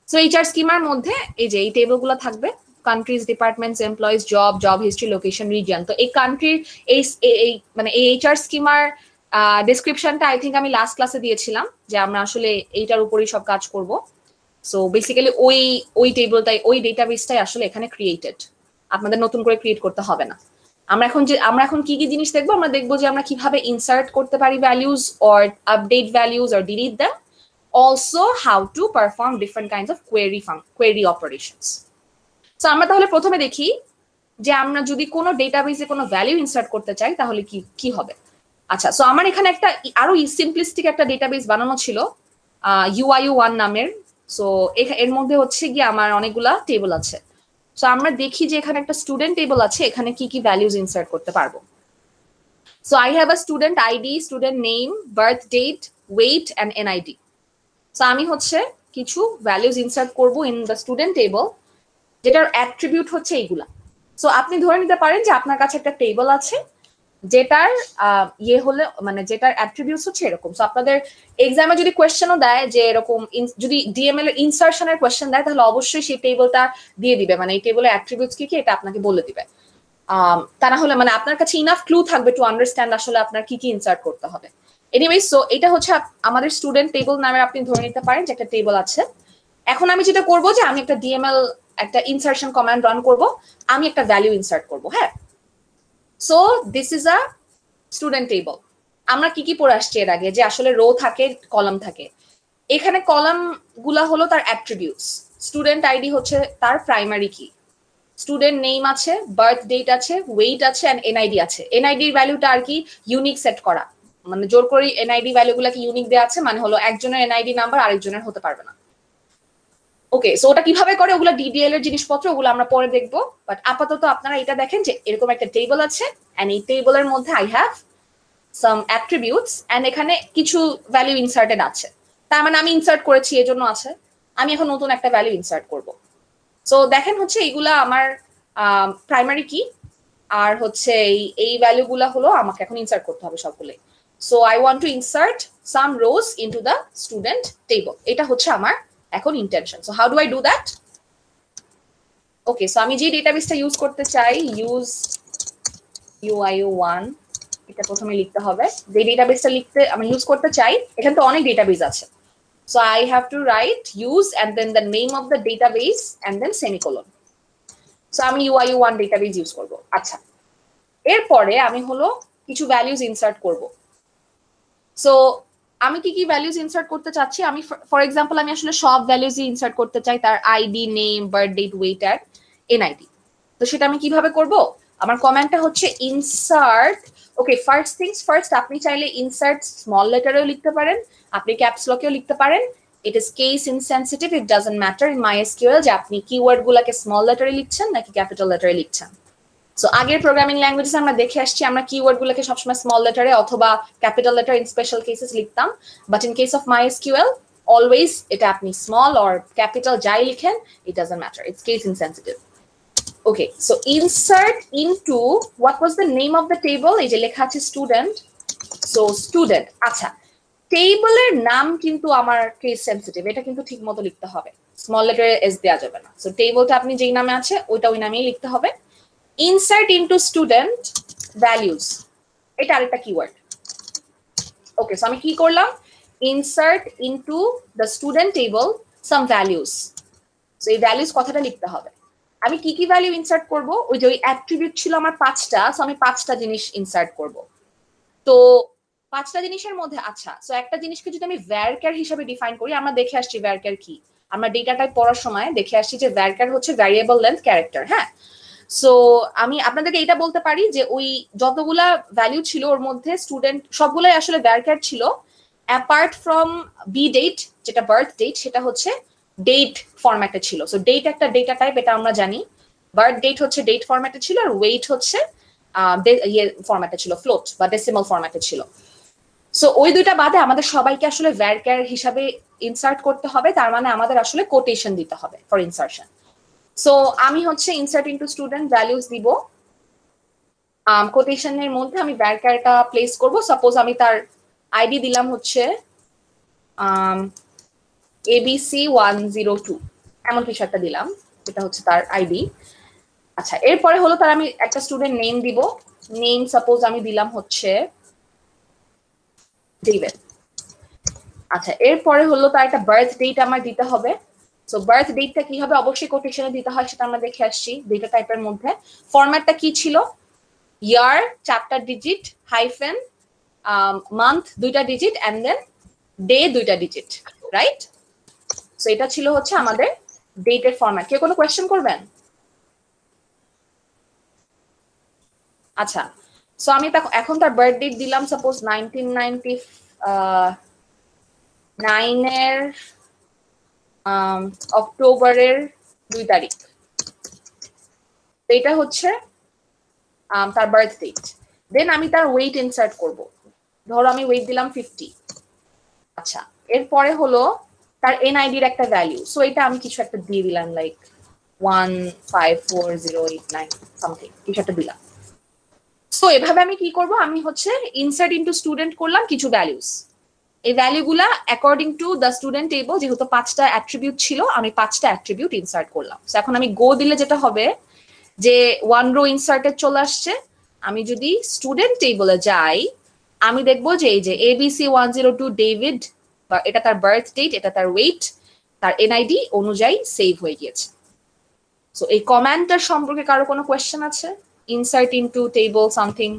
সো HR স্কিমার মধ্যে এই যে এই টেবিলগুলো থাকবে, countries, departments, employees, job history, location, region. তো এই কান্ট্রির এই মানে এই HR স্কিমার ডেসক্রিপশনটা আই থিঙ্ক আমি লাস্ট ক্লাসে দিয়েছিলাম, যে আমরা আসলে এইটার উপরেই সব কাজ করব। সো বেসিক্যালি ওই টেবিলটাই, ওই ডেটাবেসটাই আসলে এখানে ক্রিয়েটেড, আপনাদের নতুন করে ক্রিয়েট করতে হবে না। আমরা এখন কি কি জিনিস দেখবো, আমরা দেখবো যে আমরা কিভাবে ইনসার্ট করতে পারি values, or update values, or delete them. Also how to perform different kinds of query operations. So আমরা তাহলে প্রথমে দেখি যে আমরা যদি কোনো ডেটাবেসে কোনো ভ্যালু ইনসার্ট করতে চাই তাহলে কি হবে। আচ্ছা, সো আমার এখানে একটা আরো সিম্পলিস্টিক একটা ডেটাবেস বানানো ছিল UIU1 নামের। সো এর মধ্যে হচ্ছে গিয়ে আমার অনেকগুলা টেবল আছে। সো আমরা দেখি যে এখানে একটা স্টুডেন্ট টেবল আছে, এখানে কি কি ভ্যালুজ ইনসার্ট করতে পারবো। So I have a student ID, student name, birth date, weight and NID. So আমি হচ্ছে কিছু ভ্যালুজ ইনসার্ট করব ইন দ্য স্টুডেন্ট টেবল, যেটার অ্যাট্রিবিউট হচ্ছে এইগুলা। সো আপনি ধরে নিতে পারেন যে আপনার কাছে একটা টেবল আছে যেটার হলে মানে যেটার অ্যাট্রিবিউটস হচ্ছে এরকম। সো আপনাদের এক্সামে যদি কোয়েশ্চেনও দেয় যে এরকম, যদি DML এর ইনসার্শনের কোয়েশ্চেন দেয় তাহলে অবশ্যই সেই টেবলটা দিয়ে দিবে, মানে এই টেবলের অ্যাট্রিবিউটস কি এটা আপনাকে বলে দিবে। তা না হলে মানে আপনার কাছে ইনাফ ক্লু থাকবে টু আন্ডারস্ট্যান্ড আসলে আপনার কি ইনসার্ট করতে হবে। এনিওয়েজ, সো এটা হচ্ছে আমাদের স্টুডেন্ট টেবল নামে আপনি ধরে নিতে পারেন যে একটা টেবল আছে। এখন আমি যেটা করব যে আমি একটা DML একটা ইনসার্শন কমান্ড রান করব, আমি একটা ভ্যালু ইনসার্ট করব। হ্যাঁ, so this is a student table. আমরা কি পড়ে আসছি এর আগে, যে আসলে রো থাকে, কলাম থাকে। এখানে কলাম গুলা হলো তার অ্যাট্রিবিউটস। স্টুডেন্ট আইডি হচ্ছে তার প্রাইমারি কি, স্টুডেন্ট নেম আছে, বার্থ ডেট আছে, ওয়েট আছে এন্ড NID আছে। NID এর ভ্যালুটা আর কি ইউনিক সেট করা, মানে জোর করে NID ভ্যালুগুলোকে ইউনিক দেওয়া আছে, মানে হলো একজনের NID নাম্বার আরেকজনের হতে পারবে না। ওকে, সো ওটা কিভাবে করে ওগুলো DDL এর জিনিসপত্র, ওগুলো আমরা পরে দেখবো। বাট আপাতত আপনারা এটা দেখেন যে এরকম একটা টেবল আছে, এন্ড এই টেবলের মধ্যে I have some attributes and এখানে কিছু ভ্যালু ইনসার্টেড আছে। তার মানে আমি ইনসার্ট করেছি, এজন্য আছে। আমি এখন নতুন একটা ভ্যালু ইনসার্ট করব। সো দেখেন হচ্ছে এইগুলা আমার প্রাইমারি কি আর হচ্ছে এই ভ্যালুগুলা হলো আমাকে এখন ইনসার্ট করতে হবে সবগুলো। So I want to insert some rose into the student table, এটা হচ্ছে আমার এখন intention. So how do I do that? Okay, so আমি যে ডেটাবেসটা ইউজ করতে চাই, ইউজ UIO1, এটা প্রথমে লিখতে হবে। যে ডেটাবেসটা লিখতে আমি ইউজ করতে চাই, এখানে তো অনেক ডেটাবেস আছে। So I have to write use and then the name of the database and then semicolon. সো আমি UIO1 ডেটাবেস ইউজ করব। আচ্ছা, এরপরে আমি হলো কিছু ভ্যালুজ ইনসার্ট করব। সো আমি কি কি ভ্যালুজ ইনসার্ট করতে চাচ্ছি, আমি ফর এক্সাম্পল আমি আসলে সব ভ্যালুজই ইনসার্ট করতে চাই, তার ID, name, birth date, weight আর NID। তো সেটা আমি কিভাবে করব? আমার কমান্ডটা হচ্ছে insert. Okay, first things first, আপনি চাইলে ইনসার্ট স্মল লেটারেও লিখতে পারেন, আপনি ক্যাপস লকেও লিখতে পারেন। It is case insensitive, it doesn't matter in MySQL যে আপনি কিওয়ার্ড গুলাকে স্মল লেটারে লিখছেন নাকি ক্যাপিটাল লেটারে লিখছেন। সো আগের প্রোগ্রামিং ল্যাঙ্গুয়েজে আমরা দেখে আসছি আমরা কিওয়ার্ড গুলোকে সবসময় স্মল লেটারে অথবা capital letter in special cases লিখতাম, but in case of MySQL always এটা আপনি স্মল অর ক্যাপিটাল যাই লিখেন, it doesn't matter, it's case insensitive. Okay, so insert into what was the name of the table, এই যে লেখা আছে স্টুডেন্ট। সো স্টুডেন্ট, আচ্ছা টেবলের নাম কিন্তু আমার কেস সেনসিটিভ, এটা কিন্তু ঠিক মতো লিখতে হবে, স্মল লেটারে এস দেওয়া যাবে না। সো টেবলটা আপনি যেই নামে আছে ওইটা ওই নামেই লিখতে হবে। ইনসার্ট ইনটু স্টুডেন্ট ভ্যালুজ, এটা আরেকটা কিওয়ার্ড। ওকে, সো আমি কি করলাম, insert into the student table some values. So এই ভ্যালুজ কথাটা লিখতে হবে। আমি কি কি ভ্যালু ইনসার্ট করব, ওই যে ওই অ্যাট্রিবিউট ছিল আমার 5টা, সো আমি 5টা জিনিস ইনসার্ট করব। তো 5টা জিনিসের মধ্যে, আচ্ছা সো একটা জিনিসকে যদি আমি ভ্যারকার হিসেবে ডিফাইন করি, আমরা দেখে আসছি ভ্যারকার কি, আমরা ডেটা টাইপ পড়ার সময় দেখে আসছি যে ভ্যারকার হচ্ছে ভ্যারিয়েবল লেন্থ ক্যারেক্টার। হ্যাঁ, সো আমি আপনাদেরকে এটা বলতে পারি যে ওই যতগুলা ভ্যালু ছিল ওর মধ্যে স্টুডেন্ট সবগুলাই আসলে ভ্যারকার ছিল, অ্যাপার্ট ফ্রম বি ডেট যেটা বার্থ ডেট, সেটা হচ্ছে ডেট ফরম্যাটে ছিল। সো ডেট একটা ডেটা টাইপ, এটা আমরা জানি। বার্থ ডেট হচ্ছে ডেট ফরম্যাটে ছিল, আর ওয়েট হচ্ছে ইয়ে ফরম্যাটে ছিল, ফ্লোট বা ডেসিমাল ফরম্যাটে ছিল। সো ওই দুইটা বাদে আমাদের সবাইকে আসলে ভ্যারকার হিসাবে ইনসার্ট করতে হবে, তার মানে আমাদের আসলে কোটেশন দিতে হবে ফর ইনসার্শন। সো আমি হচ্ছে ইনসার্ট ইনটু স্টুডেন্ট ভ্যালুজ দিব, কোটেশনের মধ্যে আমি ভ্যারকারটা প্লেস করব। সাপোজ আমি তার আইডি দিলাম হচ্ছে ABC102, এমন কিছু একটা দিলাম, এটা হচ্ছে তার আইডি। আচ্ছা, এরপরে হলো তার আমি একটা স্টুডেন্ট নেম দিব, নেম সাপোজ আমি দিলাম হচ্ছে ডেভিড। আচ্ছা, এরপরে হলো তার একটা বার্থ ডেট আমার দিতে হবে। সো বার্থ ডেটটা কি হবে, অবশ্যই কোটেশনে দিতে হয়, সেটা আমরা দেখে আসছি ডেটা টাইপের মধ্যে। ফরম্যাটটা কি ছিল, ইয়ার 4টা ডিজিট, হাইফেন, মান্থ 2টা ডিজিট, এন্ড দেন ডে 2টা ডিজিট, রাইট? সো এটা ছিল হচ্ছে আমাদের ডেটের ফরম্যাট। কেউ কোনো কোয়েশ্চেন করবেন? আচ্ছা, সো আমি এখন তার বার্থ ডেট দিলাম সাপোজ 1999 এর অক্টোবরের 2 তারিখ। তো এটা হচ্ছে তার বার্থ ডেট। দেন আমি তার ওয়েট ইনসার্ট করব, ধরো আমি ওয়েট দিলাম 50। আচ্ছা, এরপরে হলো তার NID-র একটা ভ্যালু, সো এটা আমি কিছু একটা দিয়ে দিলাম, লাইক 154089 সামথিং কিছু একটা দিলাম। সো এভাবে আমি কি করব, আমি হচ্ছে ইনসার্ট ইনটু স্টুডেন্ট করলাম কিছু ভ্যালুস, এই ভ্যালুগুলা according to the student table, যেহেতু 5টা অ্যাট্রিবিউট ছিল আমি 5টা অ্যাট্রিবিউট ইনসার্ট করলাম। সো এখন আমি গো দিলে যেটা হবে যে 1 রো ইনসার্টেড চলে আসছে। আমি যদি স্টুডেন্ট টেবলে যাই, আমি দেখবো যে এই যে ABC102 ডেভিড, এটা তার বার্থ ডেট, এটা তার ওয়েট, তার NID অনুযায়ী সেভ হয়ে গিয়েছে। সো এই কমান্ডটার সম্পর্কে কারো কোনো কোয়েশ্চেন আছে? ইনসার্ট ইনটু টেবল সামথিং,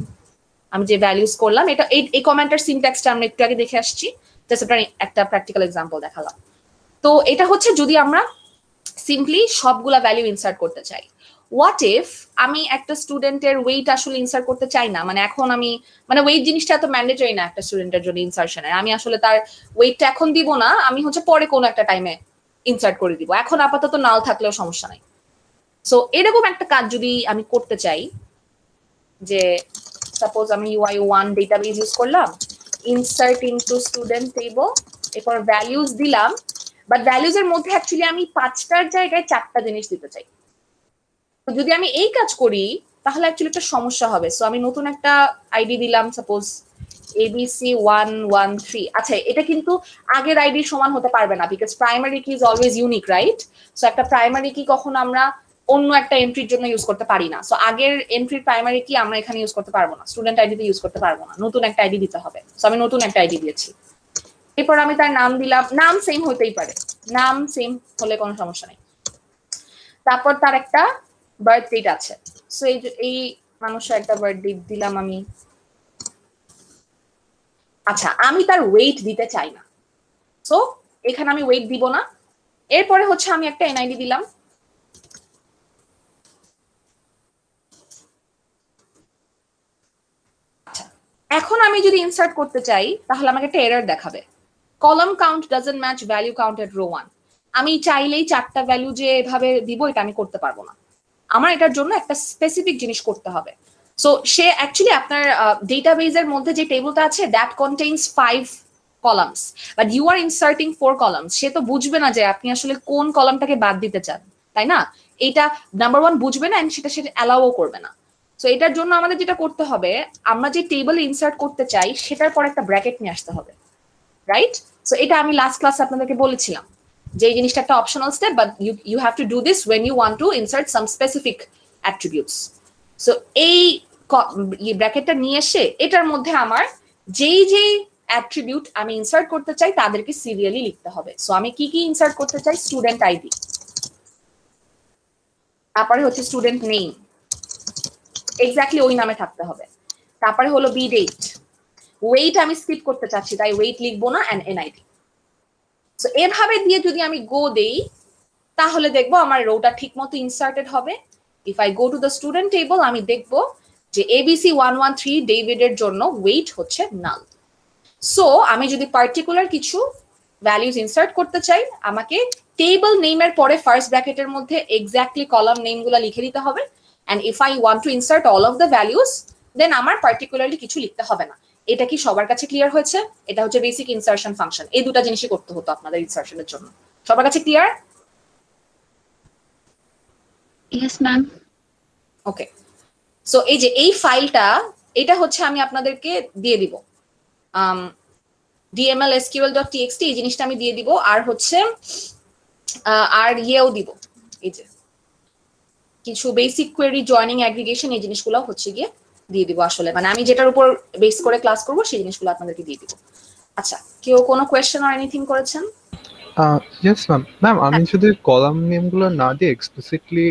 আমি যে ভ্যালুজ করলাম, এটা এই কমান্ডটার সিনট্যাক্সটা আমরা একটু আগে দেখে আসছি, জাস্ট একটা প্র্যাকটিক্যাল এক্সাম্পল দেখালাম। তো এটা হচ্ছে যদি আমরা সিম্পলি সবগুলা ভ্যালু ইনসার্ট করতে চাই। হোয়াট ইফ আমি একটা স্টুডেন্টের ওয়েট আসলে ইনসার্ট করতে চাই না, মানে এখন আমি মানে ওয়েট জিনিসটা এত ম্যান্ডেটরি না একটা স্টুডেন্টের জন্য ইনসার্শনে, আমি আসলে তার ওয়েটটা এখন দিব না, আমি হচ্ছে পরে কোনো একটা টাইমে ইনসার্ট করে দিব, এখন আপাতত নাল থাকলেও সমস্যা নাই। সো এরকম একটা কাজ যদি আমি করতে চাই, যে সাপোজ আমি UIO1 ডেটাবেস ইউজ করলাম, ইনসার্ট ইনটু স্টুডেন্ট টেবল, এরপর ভ্যালুজ দিলাম, বাট ভ্যালুজ এর মধ্যে অ্যাকচুয়ালি আমি 5টার জায়গায় 4টা জিনিস দিতে চাই। তো যদি আমি এই কাজ করি তাহলে অ্যাকচুয়ালি একটা সমস্যা হবে। সো আমি নতুন একটা আইডি দিলাম, সাপোজ ABC113। আচ্ছা, এটা কিন্তু আগের আইডির সমান হতে পারবে না, বিকজ প্রাইমারি কি is always unique, right? So একটা প্রাইমারি কি কখনো আমরা অন্য একটা এন্ট্রির জন্য ইউজ করতে পারি না। সো আগের এন্ট্রির প্রাইমারি কি আমরা এখানে ইউজ করতে পারবো না, স্টুডেন্ট আইডিতে ইউজ করতে পারবো না, নতুন একটা আইডি দিতে হবে। সো আমি নতুন একটা আইডি দিয়েছি। এরপর আমি তার নাম দিলাম, নাম সেম হতেই পারে, নাম সেম হলে কোনো সমস্যা নেই। তারপর তার একটা বার্থ ডেট আছে। সো এই মানুষের একটা বার্থ ডেট দিলাম আমি। আচ্ছা, আমি তার ওয়েট দিতে চাই না, সো এখানে আমি ওয়েট দিব না। এরপরে হচ্ছে আমি একটা এনআইডি দিলাম। আচ্ছা, এখন আমি যদি ইনসার্ট করতে চাই তাহলে আমাকে একটা এরর দেখাবে, column count doesn't match value count at row 1। আমি চাইলেই 4টা ভ্যালু যে এভাবে দিব এটা আমি করতে পারবো না, আমার এটার জন্য একটা স্পেসিফিক জিনিস করতে হবে। সো সে অ্যাকচুয়ালি আপনার ডেটাবেজের মধ্যে যে টেবিলটা আছে that contains 5 columns, but you are inserting 4 columns. সে তো বুঝবে না যে আপনি আসলে কোন কলামটাকে বাদ দিতে চান, তাই না? এইটা নাম্বার 1 বুঝবে না, এন্ড সেটা অ্যালাউও করবে না। সো এটার জন্য আমাদের যেটা করতে হবে, আমরা যে টেবিলে ইনসার্ট করতে চাই সেটার পর একটা ব্র্যাকেট নিয়ে আসতে হবে, রাইট? সো এটা আমি লাস্ট ক্লাসে আপনাদেরকে বলেছিলাম যে এই জিনিসটা একটা optional step, but you have to do this when you want to insert some specific attributes. So এই ব্র্যাকেটটা নিয়ে এসে এটার মধ্যে আমার যেই যেই অ্যাট্রিবিউট আমি ইনসার্ট করতে চাই তাদেরকে সিরিয়ালি লিখতে হবে। সো আমি কি কি ইনসার্ট করতে চাই, স্টুডেন্ট আইডি, তারপরে হচ্ছে স্টুডেন্ট নেম, এক্স্যাক্টলি ওই নামে থাকতে হবে। তারপরে হলো বি ডেট, ওয়েট আমি স্কিপ করতে চাচ্ছি তাই ওয়েট লিখবো না, অ্যান্ড এনআইডি। সো এভাবে দিয়ে যদি আমি গো দেই তাহলে দেখবো আমার রোটা ঠিক মতো ইনসার্টেড হবে। If I go to the student table আমি দেখবো যে ABC113 ডেভিডের জন্য ওয়েট হচ্ছে নাল। সো আমি যদি পার্টিকুলার কিছু ভ্যালুজ ইনসার্ট করতে চাই আমাকে টেবল নেমের পরে ফার্স্ট ব্র্যাকেটের মধ্যে এক্স্যাক্টলি কলাম নেমগুলো লিখে দিতে হবে, and if I want to insert all of the values then আমার পার্টিকুলারলি কিছু লিখতে হবে না। এটা কি সবার কাছে ক্লিয়ার হয়েছে? এটা হচ্ছে বেসিক ইনসার্শন ফাংশন। এই দুটা জিনিসই করতে হতো আপনাদের ইনসার্শনের জন্য। সবার কাছে ক্লিয়ার?
Yes, ma'am.
ওকে। সো এই যে এই ফাইলটা, এটা হচ্ছে আমি আপনাদেরকে দিয়ে দিব, dml_sql.txt, এই জিনিসটা আমি দিয়ে দিব। আর হচ্ছে আর ইয়েও দিব, এই যে কিছু বেসিক কোয়েরি, জয়নিং, অ্যাগ্রিগেশন, এই জিনিসগুলো হচ্ছে গিয়ে দিয়ে দিব। আসলে মানে আমি যেটার উপর বেস করে ক্লাস করব সেই জিনিসগুলো আপনাদেরকে দিয়ে দিব। আচ্ছা, কেউ কোনো কোয়েশ্চেন আর এনিথিং করেছেন?
Yes ma'am. ম্যাম, আমি যদি কলাম নেমগুলো না দিয়ে এক্সপ্লিসিটলি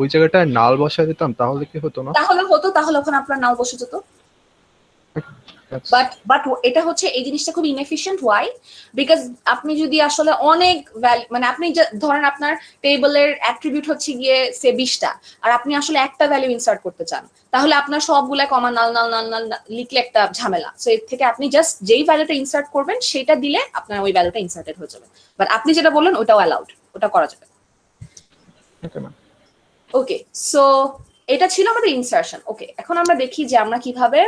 ওই জায়গাটায় নাল বসায় দিতাম তাহলে কি হতো না?
তাহলে হতো, তাহলে ওখানে আপনার নাল বসে যেত। বাট এটা হচ্ছে এই জিনিসটা খুব ইনএফিশিয়েন্ট। ওয়াই? বিকজ আপনি যদি আসলে অনেক মানে আপনি ধরেন আপনার টেবলের অ্যাট্রিবিউট হচ্ছে গিয়ে সে 20টা, আর আপনি আসলে একটা ভ্যালু ইনসার্ট করতে চান, তাহলে আপনার সবগুলা কমা নাল নাল নাল নাল লিখলে একটা ঝামেলা। সো এর থেকে আপনি জাস্ট যেই ভ্যালুটা ইনসার্ট করবেন সেটা দিলে আপনার ওই ভ্যালুটা ইনসার্টেড হয়ে যাবে। বাট আপনি যেটা বললেন ওটাও অ্যালাউড, ওটা করা যাবে। ওকে, সো এটা ছিল আমাদের ইনসার্শন। ওকে, এখন আমরা দেখি যে আমরা কিভাবে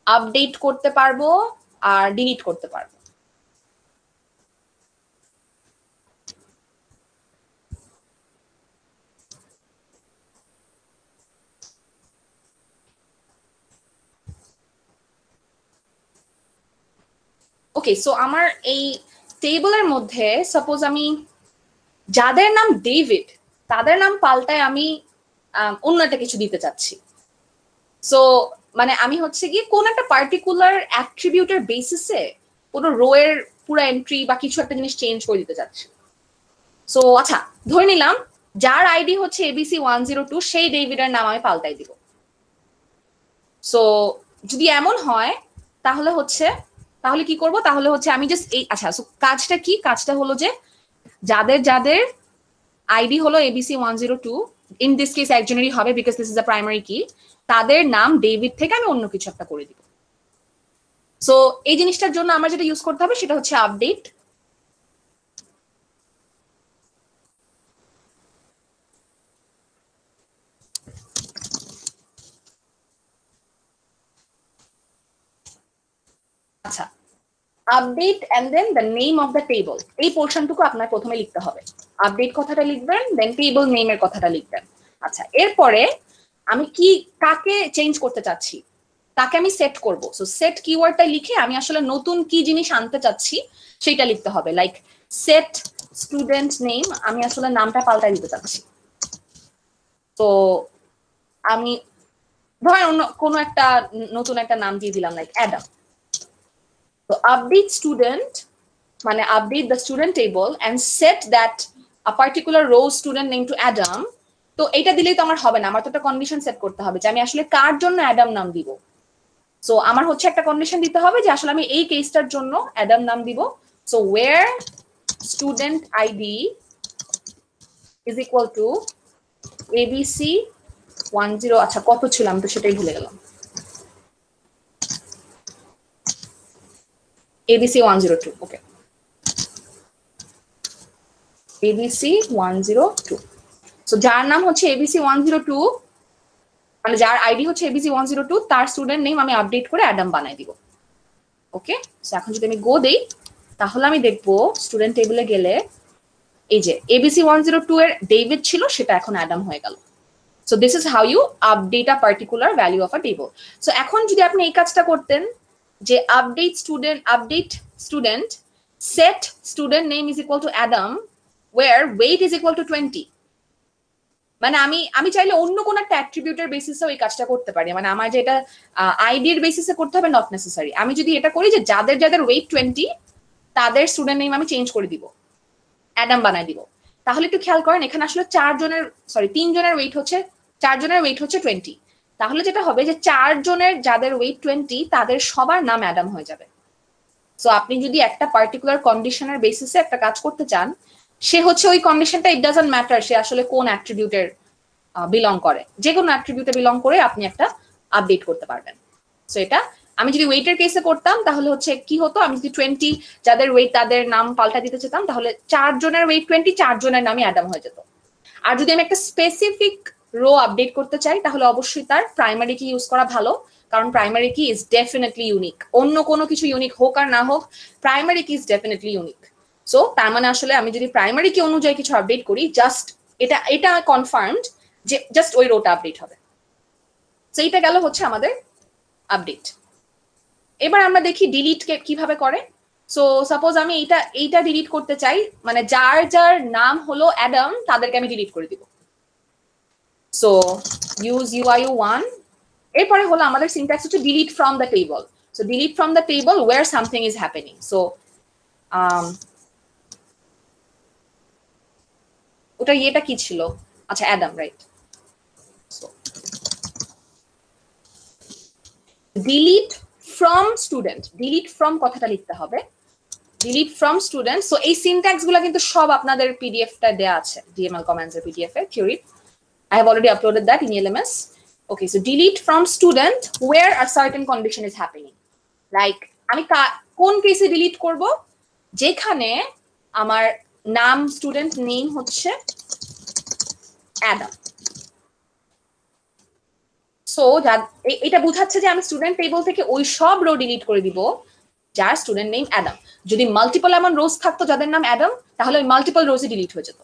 আপডেট করতে পারবো আর ডিলিট করতে পারবো। ওকে, সো আমার এই টেবলের মধ্যে সাপোজ আমি যাদের নাম ডেভিড তাদের নাম পাল্টায় আমি অন্য একটা কিছু দিতে চাচ্ছি। সো মানে আমি হচ্ছে গিয়ে কোন একটা পার্টিকুলার অ্যাট্রিবিউটের বেসিসে কোনো রো এর পুরো এন্ট্রি বা কিছু একটা জিনিস চেঞ্জ করে দিতে চাচ্ছি। সো আচ্ছা, ধরে নিলাম যার আইডি হচ্ছে ABC102 সেই ডেভিডের নাম আমি পাল্টাই দিব। সো যদি এমন হয় তাহলে কি করব? তাহলে হচ্ছে আমি জাস্ট এই, আচ্ছা, সো কাজটা কি? কাজটা হলো যে যাদের যাদের আইডি হলো ABC102, ইন দিস কেস একজনেরই হবে because this is a primary কি, তাদের নাম ডেভিড থেকে আমি অন্য কিছু একটা করে দিব। সো এই জিনিসটার জন্য আমার যেটা ইউজ করতে হবে সেটা হচ্ছে আপডেট। আচ্ছা, update and then the name of the table, এই পোর্শনটুকু আপনার প্রথমে লিখতে হবে। আপডেট কথাটা লিখবেন, দেন টেবল নেমের কথাটা লিখবেন। আচ্ছা, এরপরে আমি কি কাকে চেঞ্জ করতে চাচ্ছি, তাকে আমি সেট করব। সো সেট কিওয়ার্ডটা লিখে আমি আসলে নতুন কি জিনিস আনতে চাচ্ছি সেটা লিখতে হবে। লাইক সেট স্টুডেন্ট নেম, আমি আসলে নামটা পাল্টাই দিতে চাচ্ছি। তো আমি ধরেন অন্য কোনো একটা নতুন একটা নাম দিয়ে দিলাম, লাইক অ্যাডাম। তো আপডেট স্টুডেন্ট মানে update the student table and set that a particular row student name to Adam. তো এটা দিলেই তো আমার হবে না, আমার তো একটা কন্ডিশন সেট করতে হবে যে আমি আসলে কার জন্য অ্যাডাম নাম দিব। সো আমার হচ্ছে একটা কন্ডিশন দিতে হবে যে আসলে আমি এই কেসটার জন্য অ্যাডাম নাম দিব। So where student ID is equal to ABC 10, আচ্ছা কত ছিল আমি তো সেটাই ভুলে গেলাম, ABC 102, ওকে, ABC 102। সো যার নাম হচ্ছে ABC 102, মানে যার আইডি হচ্ছে ABC 102, তার স্টুডেন্ট নেম আমি আপডেট করে অ্যাডাম বানাই দিব। ওকে, সো এখন যদি আমি গো দেই তাহলে আমি দেখবো স্টুডেন্ট টেবিলে গেলে এই যে ABC 102 এর ডেভিড ছিল, সেটা এখন অ্যাডাম হয়ে গেল। So this is how you update a particular value of a table. So এখন যদি আপনি এই কাজটা করতেন যে update student set student name is equal to Adam where weight is equal to 20, মানে আমি চাইলে অন্য কোন একটা অ্যাট্রিবিউটের বেসিসেও এই কাজটা করতে পারি। মানে আমার যে এটা আইডির বেসিসে করতে হবে নট নেসেসারি। আমি যদি এটা করি যে যাদের যাদের ওয়েট 20 তাদের স্টুডেন্ট নেম আমি চেঞ্জ করে দিব, অ্যাডাম বানাই দিব, তাহলে একটু খেয়াল করেন এখানে আসলে 3 জনের ওয়েট হচ্ছে 20। তাহলে যেটা হবে যে 4 জনের যাদের ওয়েট 20 তাদের সবার নাম অ্যাডাম হয়ে যাবে। সো আপনি যদি একটা পার্টিকুলার কন্ডিশনের বেসিসে একটা কাজ করতে চান, সে হচ্ছে ওই কন্ডিশনটা ইট ডাজন্ট ম্যাটার সে আসলে কোন অ্যাট্রিবিউটের বিলং করে, যে কোনো অ্যাট্রিবিউটে বিলং করে আপনি একটা আপডেট করতে পারবেন। সো এটা আমি যদি ওয়েটের কেসে করতাম তাহলে হচ্ছে কি হতো, আমি যদি 20 যাদের ওয়েট তাদের নাম পাল্টা দিতে চেতাম তাহলে 4 জনের ওয়েট 20, 4 জনের নামই অ্যাডাম হয়ে যেত। আর যদি আমি একটা স্পেসিফিক রো আপডেট করতে চাই তাহলে অবশ্যই তার প্রাইমারি কি ইউজ করা ভালো, কারণ প্রাইমারি কি ইজ ডেফিনেটলি ইউনিক। অন্য কোনো কিছু ইউনিক হোক আর না হোক, প্রাইমারি কি ইজ ডেফিনেটলি ইউনিক। সো তার মানে আসলে আমি যদি প্রাইমারি কি অনুযায়ী কিছু আপডেট করি, জাস্ট এটা কনফার্মড যে জাস্ট ওই রোটা আপডেট হবে। সো এইটা গেল হচ্ছে আমাদের আপডেট। এবার আমরা দেখি ডিলিট কিভাবে করে। সো সাপোজ আমি এইটা ডিলিট করতে চাই, মানে যার যার নাম হলো অ্যাডাম তাদেরকে আমি ডিলিট করে দিব। সো ইউজ UIU1, এরপরে হলো আমাদের সিনট্যাক্স হচ্ছে delete from the table. So delete from the table where something is happening. So ওটা ইয়েটা কি ছিল, আচ্ছা Adam, right. So delete from student, delete from কথাটা লিখতে হবে, ডিলিট ফ্রম স্টুডেন্ট। সো এই সিনট্যাক্স গুলো কিন্তু সব আপনাদের পিডিএফটা দেয়া আছে, ডিএমএল কমান্ডস এর পিডিএফ এ theory. I have already uploaded that in LMS. Okay, so delete from student where a certain condition is happening. Like আমি কোন কেসে ডিলিট করব, যেখানে আমার নাম স্টুডেন্ট নেম হচ্ছে অ্যাডাম। সো এটা বোঝাচ্ছে যে আমি স্টুডেন্ট টেবল থেকে ওই সব রো ডিলিট করে দিব যার স্টুডেন্ট নেম অ্যাডাম। যদি মাল্টিপল এমন রোজ থাকতো যাদের নাম অ্যাডাম, তাহলে ওই মাল্টিপল রোজই ডিলিট হয়ে যেত।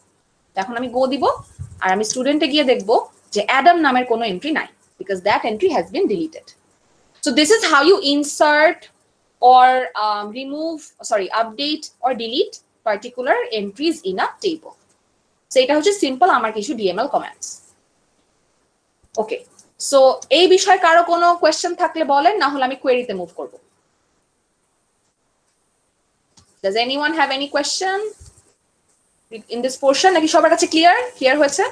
এখন আমি গো দিব আর আমি স্টুডেন্টে গিয়ে দেখবো যে অ্যাডাম নামের কোনো এন্ট্রি নাই, because that entry has been deleted. So this is how you insert or update or delete particular entries in a table. So এটা হচ্ছে সিম্পল আমার কিছু ডিএমএল কমান্ডস। ওকে, সো এই বিষয়ে কারো কোনো কোয়েশ্চেন থাকলে বলেন, না হলে আমি কোয়েরিতে মুভ করব। Does anyone have any question in this portion? নাকি সবার কাছে ক্লিয়ার হয়েছে?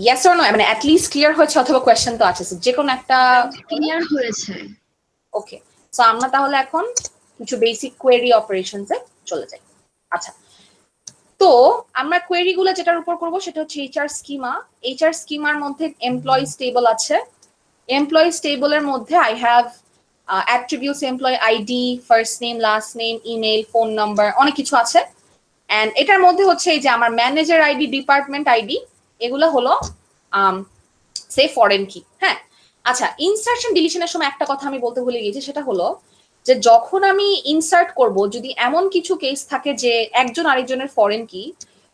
Yes or no, মানে at least ক্লিয়ার হয়েছে অথবা কোয়েশ্চেন তো আছে, যে কোনো একটা
ক্লিয়ার হয়েছে।
ওকে, সো আমরা তাহলে এখন কিছু বেসিক কোয়েরি অপারেশনসে চলে যাই। আচ্ছা, তো আমরা কোয়েরি গুলো যেটার উপর করব সেটা হচ্ছে এইচআর স্কিমা। এইচআর স্কিমার মধ্যে এমপ্লয়িজ টেবল আছে। এমপ্লয়িজ টেবলের মধ্যে I have attributes, employee ID, first name, last name, email, phone number, অনেক কিছু আছে। এন্ড এটার মধ্যে হচ্ছে এই যে আমার ম্যানেজার আইডি, ডিপার্টমেন্ট আইডি, এগুলো হলো সে ফরেন কি। হ্যাঁ, আচ্ছা, ইনসার্শন ডিলিশনের সময় একটা কথা আমি বলতে ভুলে গেছি, সেটা হলো যে যখন আমি ইনসার্ট করব, যদি এমন কিছু কেস থাকে যে একজন আরেকজনের ফরেন কি,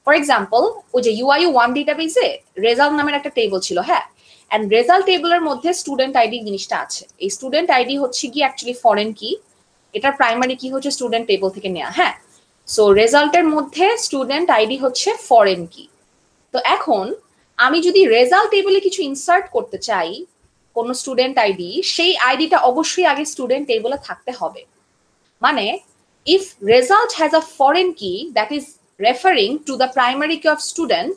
ফর এক্সাম্পল ওই যে ইউআইইউ 1 ডেটাবেসে রেজাল্ট নামের একটা টেবল ছিল, হ্যাঁ, এন্ড রেজাল্ট টেবলের মধ্যে স্টুডেন্ট আইডি জিনিসটা আছে। এই স্টুডেন্ট আইডি হচ্ছে কি অ্যাকচুয়ালি ফরেন কি, এটার প্রাইমারি কি হচ্ছে স্টুডেন্ট টেবল থেকে নেওয়া, হ্যাঁ। সো রেজাল্টের মধ্যে স্টুডেন্ট আইডি হচ্ছে ফরেন কি। তো এখন আমি যদি রেজাল্ট টেবলে কিছু ইনসার্ট করতে চাই কোন স্টুডেন্ট আইডি, সেই আইডিটা অবশ্যই আগে স্টুডেন্ট টেবলে থাকতে হবে। মানে if result has a foreign কি that is referring to the primary কি অফ স্টুডেন্ট,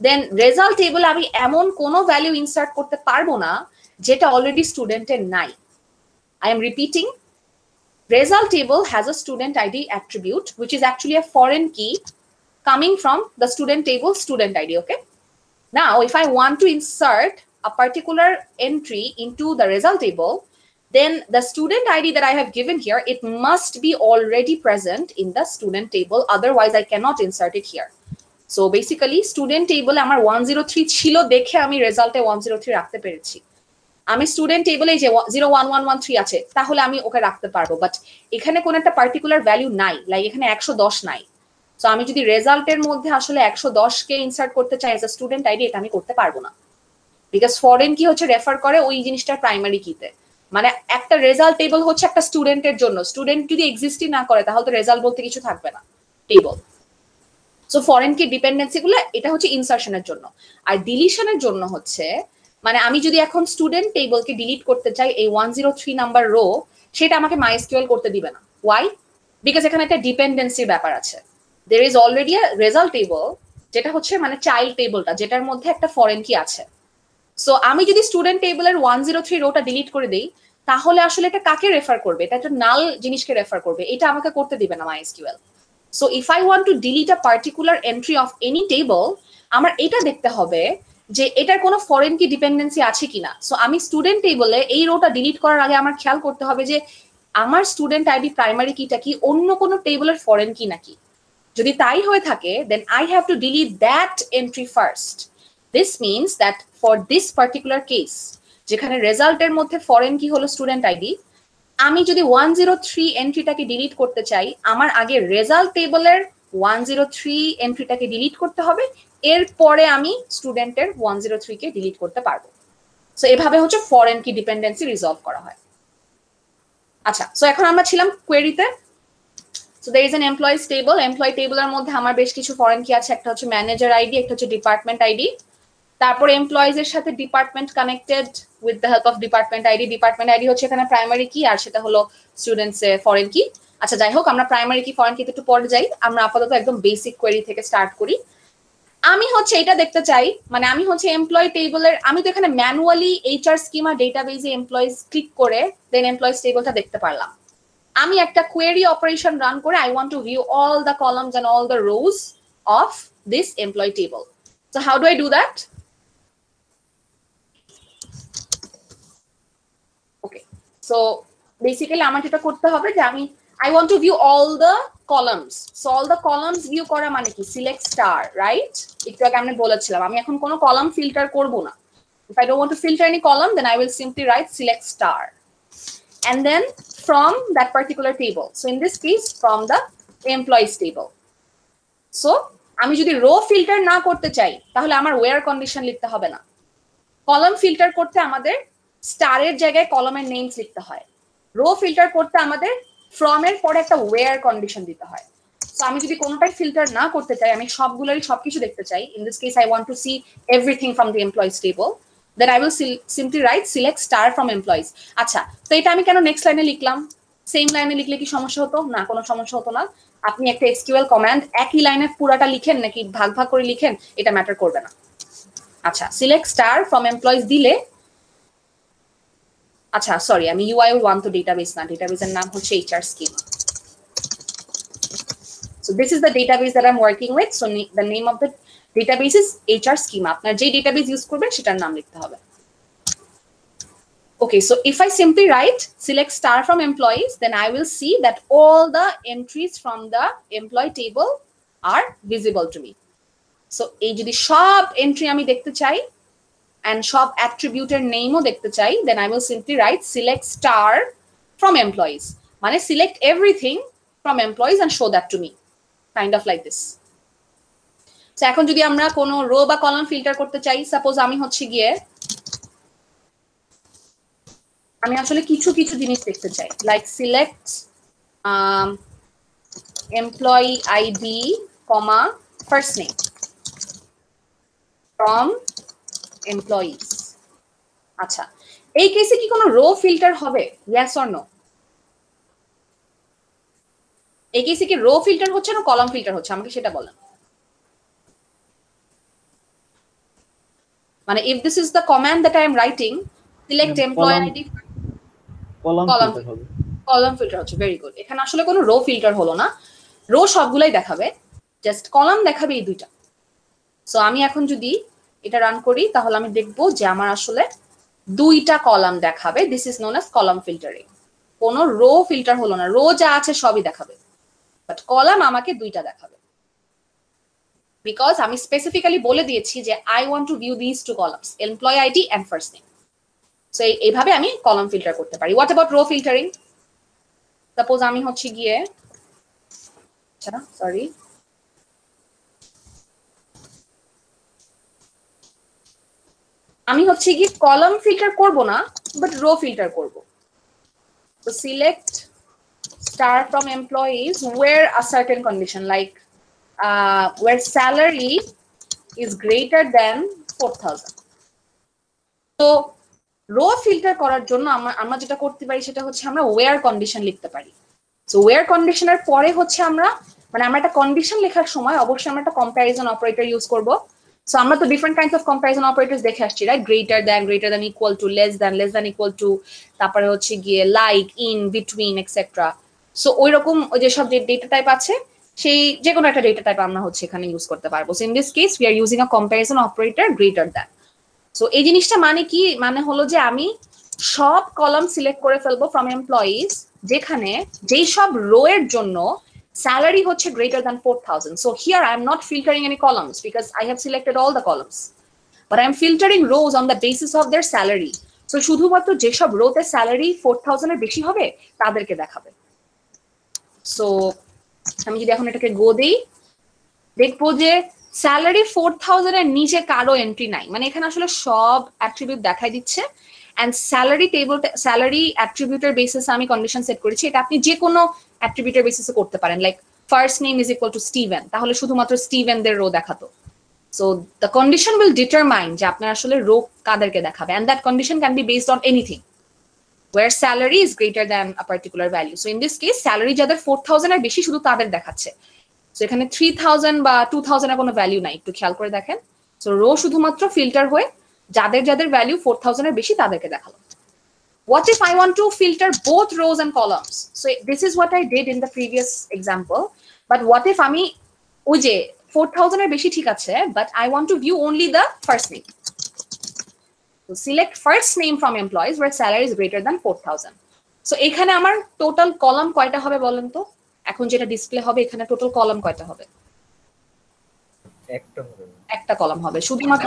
দেন রেজাল্ট টেবলে আমি এমন কোনো ভ্যালু ইনসার্ট করতে পারবো না যেটা অলরেডি স্টুডেন্টের নাই। I am repeating, result table has a student ID attribute which is actually a foreign key coming from the student table student ID. Okay, now if I want to insert a particular entry into the result table, then the student ID that I have given here, it must be already present in the student table, otherwise I cannot insert it here. So basically student table আমার 103 ছিল দেখে আমি রেজাল্টে 103 রাখতে পেরেছি। আমি স্টুডেন্ট টেবলে যে 01113 আছে তাহলে আমি ওকে রাখতে পারবো, বাট এখানে কোন একটা পার্টিকুলার ভ্যালু নাই, লাইক এখানে 110 নাই। সো আমি যদি রেজাল্টের মধ্যে আসলে 110 কে ইনসার্ট করতে চাই এজ আ স্টুডেন্ট আইডি, এটা আমি করতে পারবো না, বিকজ ফরেন কি হচ্ছে রেফার করে ওই জিনিসটার প্রাইমারি কিতে। মানে একটা রেজাল্ট টেবল হচ্ছে একটা স্টুডেন্টের জন্য, স্টুডেন্ট যদি এক্সিস্টই না করে তাহলে তো রেজাল্ট বলতে কিছু থাকবে না টেবল। সো ফরেন কি ডিপেন্ডেন্সি গুলো এটা হচ্ছে ইনসার্শনের জন্য। আর ডিলিশনের জন্য হচ্ছে মানে আমি যদি এখন স্টুডেন্ট টেবলকে ডিলিট করতে চাই এই 103 নাম্বার রো, সেটা আমাকে মাইএসকিউএল করতে দিবে না। ওয়াই? বিকজ এখানে একটা ডিপেন্ডেন্সির ব্যাপার আছে। There is already a result table যেটা হচ্ছে মানে চাইল্ড টেবলটা, যেটার মধ্যে একটা ফরেন কি আছে। সো আমি যদি স্টুডেন্ট টেবলের 103 রোটা ডিলিট করে দেই তাহলে আসলে এটা কাকে রেফার করবে? এটা একটা নাল জিনিসকে রেফার করবে, এটা আমাকে করতে দিবে না MySQL. So if I want two delete a particular entry of any table, আমার এটা দেখতে হবে যে এটার কোনো ফরেন কি ডিপেন্ডেন্সি আছে কিনা। সো আমি স্টুডেন্ট টেবলে এই রোটা ডিলিট করার আগে আমার খেয়াল করতে হবে যে আমার স্টুডেন্ট আইডি প্রাইমারি কিটা কি অন্য কোনো টেবলের ফরেন কি নাকি। যদি তাই হয়ে থাকে then I have to delete that entry first. This means that for this particular case যেখানে রেজাল্টের মধ্যে ফরেন কি হলো স্টুডেন্ট আইডি, আমি যদি 103 এন্ট্রিটাকে ডিলিট করতে চাই আমার আগে রেজাল্ট টেবলের 103 এন্ট্রিটাকে ডিলিট করতে হবে, এরপরে আমি স্টুডেন্টের 103 কে ডিলিট করতে পারবো। সো এভাবে হচ্ছে ফরেন কি ডিপেন্ডেন্সি রিজলভ করা হয়। আচ্ছা, সো এখন আমরা ছিলাম কোয়েরিতে। So there is an employees table. Employee টেবলের মধ্যে আমার বেশ কিছু ফরেন কি আছে, একটা হচ্ছে ম্যানেজার আইডি, একটা হচ্ছে ডিপার্টমেন্ট আইডি। তারপর এমপ্লয়িজ এর সাথে department connected with the help of department ID. Department ID হচ্ছে এখানে প্রাইমারি কি, আর সেটা হলো স্টুডেন্টস এর ফরেন কি। আচ্ছা যাই হোক, আমরা প্রাইমারি কি ফরেন কিতে একটু পরে যাই, আমরা আপাতত একদম বেসিক কোয়েরি থেকে স্টার্ট করি। আমি হচ্ছে এটা দেখতে চাই, মানে আমি হচ্ছে এমপ্লয়ি টেবলের, আমি তো এখানে ম্যানুয়ালি এইচআর স্কিমা ডেটাবেজে এমপ্লয়িজ ক্লিক করে দেন এমপ্লয়িজ টেবলটা দেখতে পারলাম। আমি একটা কোয়েরি অপারেশন রান করে I want to view all the columns and all the rows of this employee table. So how do I do that? Okay, so basically আমার যেটা করতে হবে যে আমি I want to view all the columns. So all the columns view করা মানে কি? Select star, right? একটু আগে আমি বলেছিলাম আমি এখন কোনো কলাম ফিল্টার করব না। If I don't want to filter any column, then I will simply write select star. And then from that particular table. So in this case, from the employees table. So আমি যদি রো ফিল্টার না করতে চাই তাহলে আমার where condition লিখতে হবে না। কলাম ফিল্টার করতে আমাদের স্টারের জায়গায় কলামের নেমস লিখতে হয়। রো ফিল্টার করতে আমাদের from এর পরে একটা where condition দিতে হয়। সো আমি যদি কোনোটাই ফিল্টার না করতে চাই, আমি সবগুলোরই সবকিছু দেখতে চাই, in this case I want to see everything from the employees table, then I will simply write select star from employees. আচ্ছা, তো এটা আমি কেন নেক্সট লাইনে লিখলাম? সেম লাইনে লিখলে কি সমস্যা হতো? না, কোনো সমস্যা হতো না। আপনি একটা এসকিউএল কমান্ড একই লাইনে পুরাটা লিখেন নাকি ভাগ ভাগ করে লিখেন এটা ম্যাটার করবে না। আচ্ছা, select star from employees দিলে, আচ্ছা সরি আমি UIL 1 তো ডেটাবেস না, ডেটাবেসের নাম হচ্ছে HR schema. So this is the database that I'm working with. So the name of the database is HR schema. আপনার যে ডেটাবেস ইউজ করবেন সেটার নাম লিখতে হবে। Okay, so if I simply write select star from employees, then I will see that all the entries from the employee table are visible to me. So এই যদি সব এন্ট্রি আমি দেখতে চাই, and সব অ্যাট্রিবিউটের নেমও দেখতে চাই, then I will simply write select star from employees, মানে select everything from employees and show that to me, kind of like this. So এখন যদি আমরা কোনো রো বা কলাম ফিল্টার করতে চাই, সাপোজ আমি হচ্ছে গিয়ে আমি আসলে কিছু কিছু জিনিস দেখতে চাই, like select employee ID comma first name from employees. আচ্ছা, এই কেসে কি কোনো রো ফিল্টার হবে? Yes or no? এই কেসে কি রো ফিল্টার হচ্ছে না কলাম ফিল্টার হচ্ছে, আমাকে সেটা বলেন। মানে if this is the command that I am writing, select employee ID, column filter হচ্ছে। Very good. এখানে আসলে কোনো রো ফিল্টার হলো না, রো সবগুলাই দেখাবে, জাস্ট কলাম দেখাবে এই দুইটা। সো আমি এখন যদি এটা রান করি তাহলে আমি দেখবো যে আমার আসলে দুইটা কলাম দেখাবে। This is known as column filtering. কোনো রো ফিল্টার হলো না, রো যা আছে সবই দেখাবে, বাট কলাম আমাকে দুইটা দেখাবে, বিকজ আমি স্পেসিফিক্যালি বলে দিয়েছি যে I want to view this two columns, employee ID and first name. So এইভাবে আমি কলাম ফিল্টার করতে পারি। What about row filtering? Suppose আমি হচ্ছে গিয়ে, আচ্ছা সরি, আমি হচ্ছে গিয়ে কলাম ফিল্টার করব না, বাট রো ফিল্টার করব। So select star from employees where a certain condition, like where salary is greater than 4,000. So row filter করার জন্য আমরা যেটা করতে পারি সেটা হচ্ছে আমরা where condition লিখতে পারি। So where condition এর পরে হচ্ছে আমরা একটা কন্ডিশন লেখার সময় অবশ্যই আমরা একটা কম্প্যারিজন অপারেটর ইউজ করব। সো আমরা তো different kinds of comparison operators দেখে আসছি, right? Greater than, equal to, less than equal to, তারপরে হচ্ছে গিয়ে like, in, between, etcetera. So ওই রকম যেসব যে ডেটা টাইপ আছে সেই যে কোনো একটা ডেটা টাইপ আমরা হচ্ছে এখানে ইউজ করতে পারবো। So in this case we are using a comparison operator greater than. So এই জিনিসটা মানে কি? মানে হলো যে আমি সব কলাম সিলেক্ট করে ফেলবো ফ্রম এমপ্লয়িজ যেখানে যেই সব রো এর জন্য salary হচ্ছে greater than 4,000. So here I am not filtering any columns because I have selected all the columns, but I am filtering rows on the basis of their salary. So শুধুমাত্র যেসব রোতে স্যালারি 4,000 এর বেশি হবে তাদেরকে দেখাবে। সো আমি যদি এখন এটাকে গো দেই, দেখবো যে স্যালারি 4,000 এর নিচে কারো এন্ট্রি নাই, মানে এখানে আসলে সব অ্যাট্রিবিউট দেখাই দিচ্ছে। এন্ড স্যালারি টেবল, স্যালারি অ্যাট্রিবিউটের বেসিসে আমি কন্ডিশন সেট করেছি। এটা আপনি যে কোনো অ্যাট্রিবিউটের বেসিসে করতে পারেন, like first name is equal to Steven, তাহলে শুধুমাত্র স্টিভেনদের রো দেখাতো। So the condition will determine যে আপনার আসলে রো কাদেরকে দেখাবে, and that condition can be based on anything where salary is greater than a particular value. So in this case salary যাদের 4,000 এর বেশি শুধু তাদের দেখাচ্ছে। সো এখানে 3,000 বা 2,000 এর কোনো ভ্যালু নাই, একটু খেয়াল করে দেখেন। সো রো শুধুমাত্র ফিল্টার হয়ে যাদের ভ্যালু 4,000 এর বেশি তাদেরকে দেখালো। What if I want to filter both rows and columns? So this is what I did in the previous example. But what if আমি ওই যে 4,000 এর বেশি ঠিক আছে, but I want to view only the first name. So select first name from employees where salary is greater than 4,000. So এখানে আমার টোটাল কলাম কয়টা হবে বলেন তো? এখন যেটা ডিসপ্লে হবে এখানে টোটাল কলাম কয়টা হবে? একটা কলাম হবে শুধুমাত্র।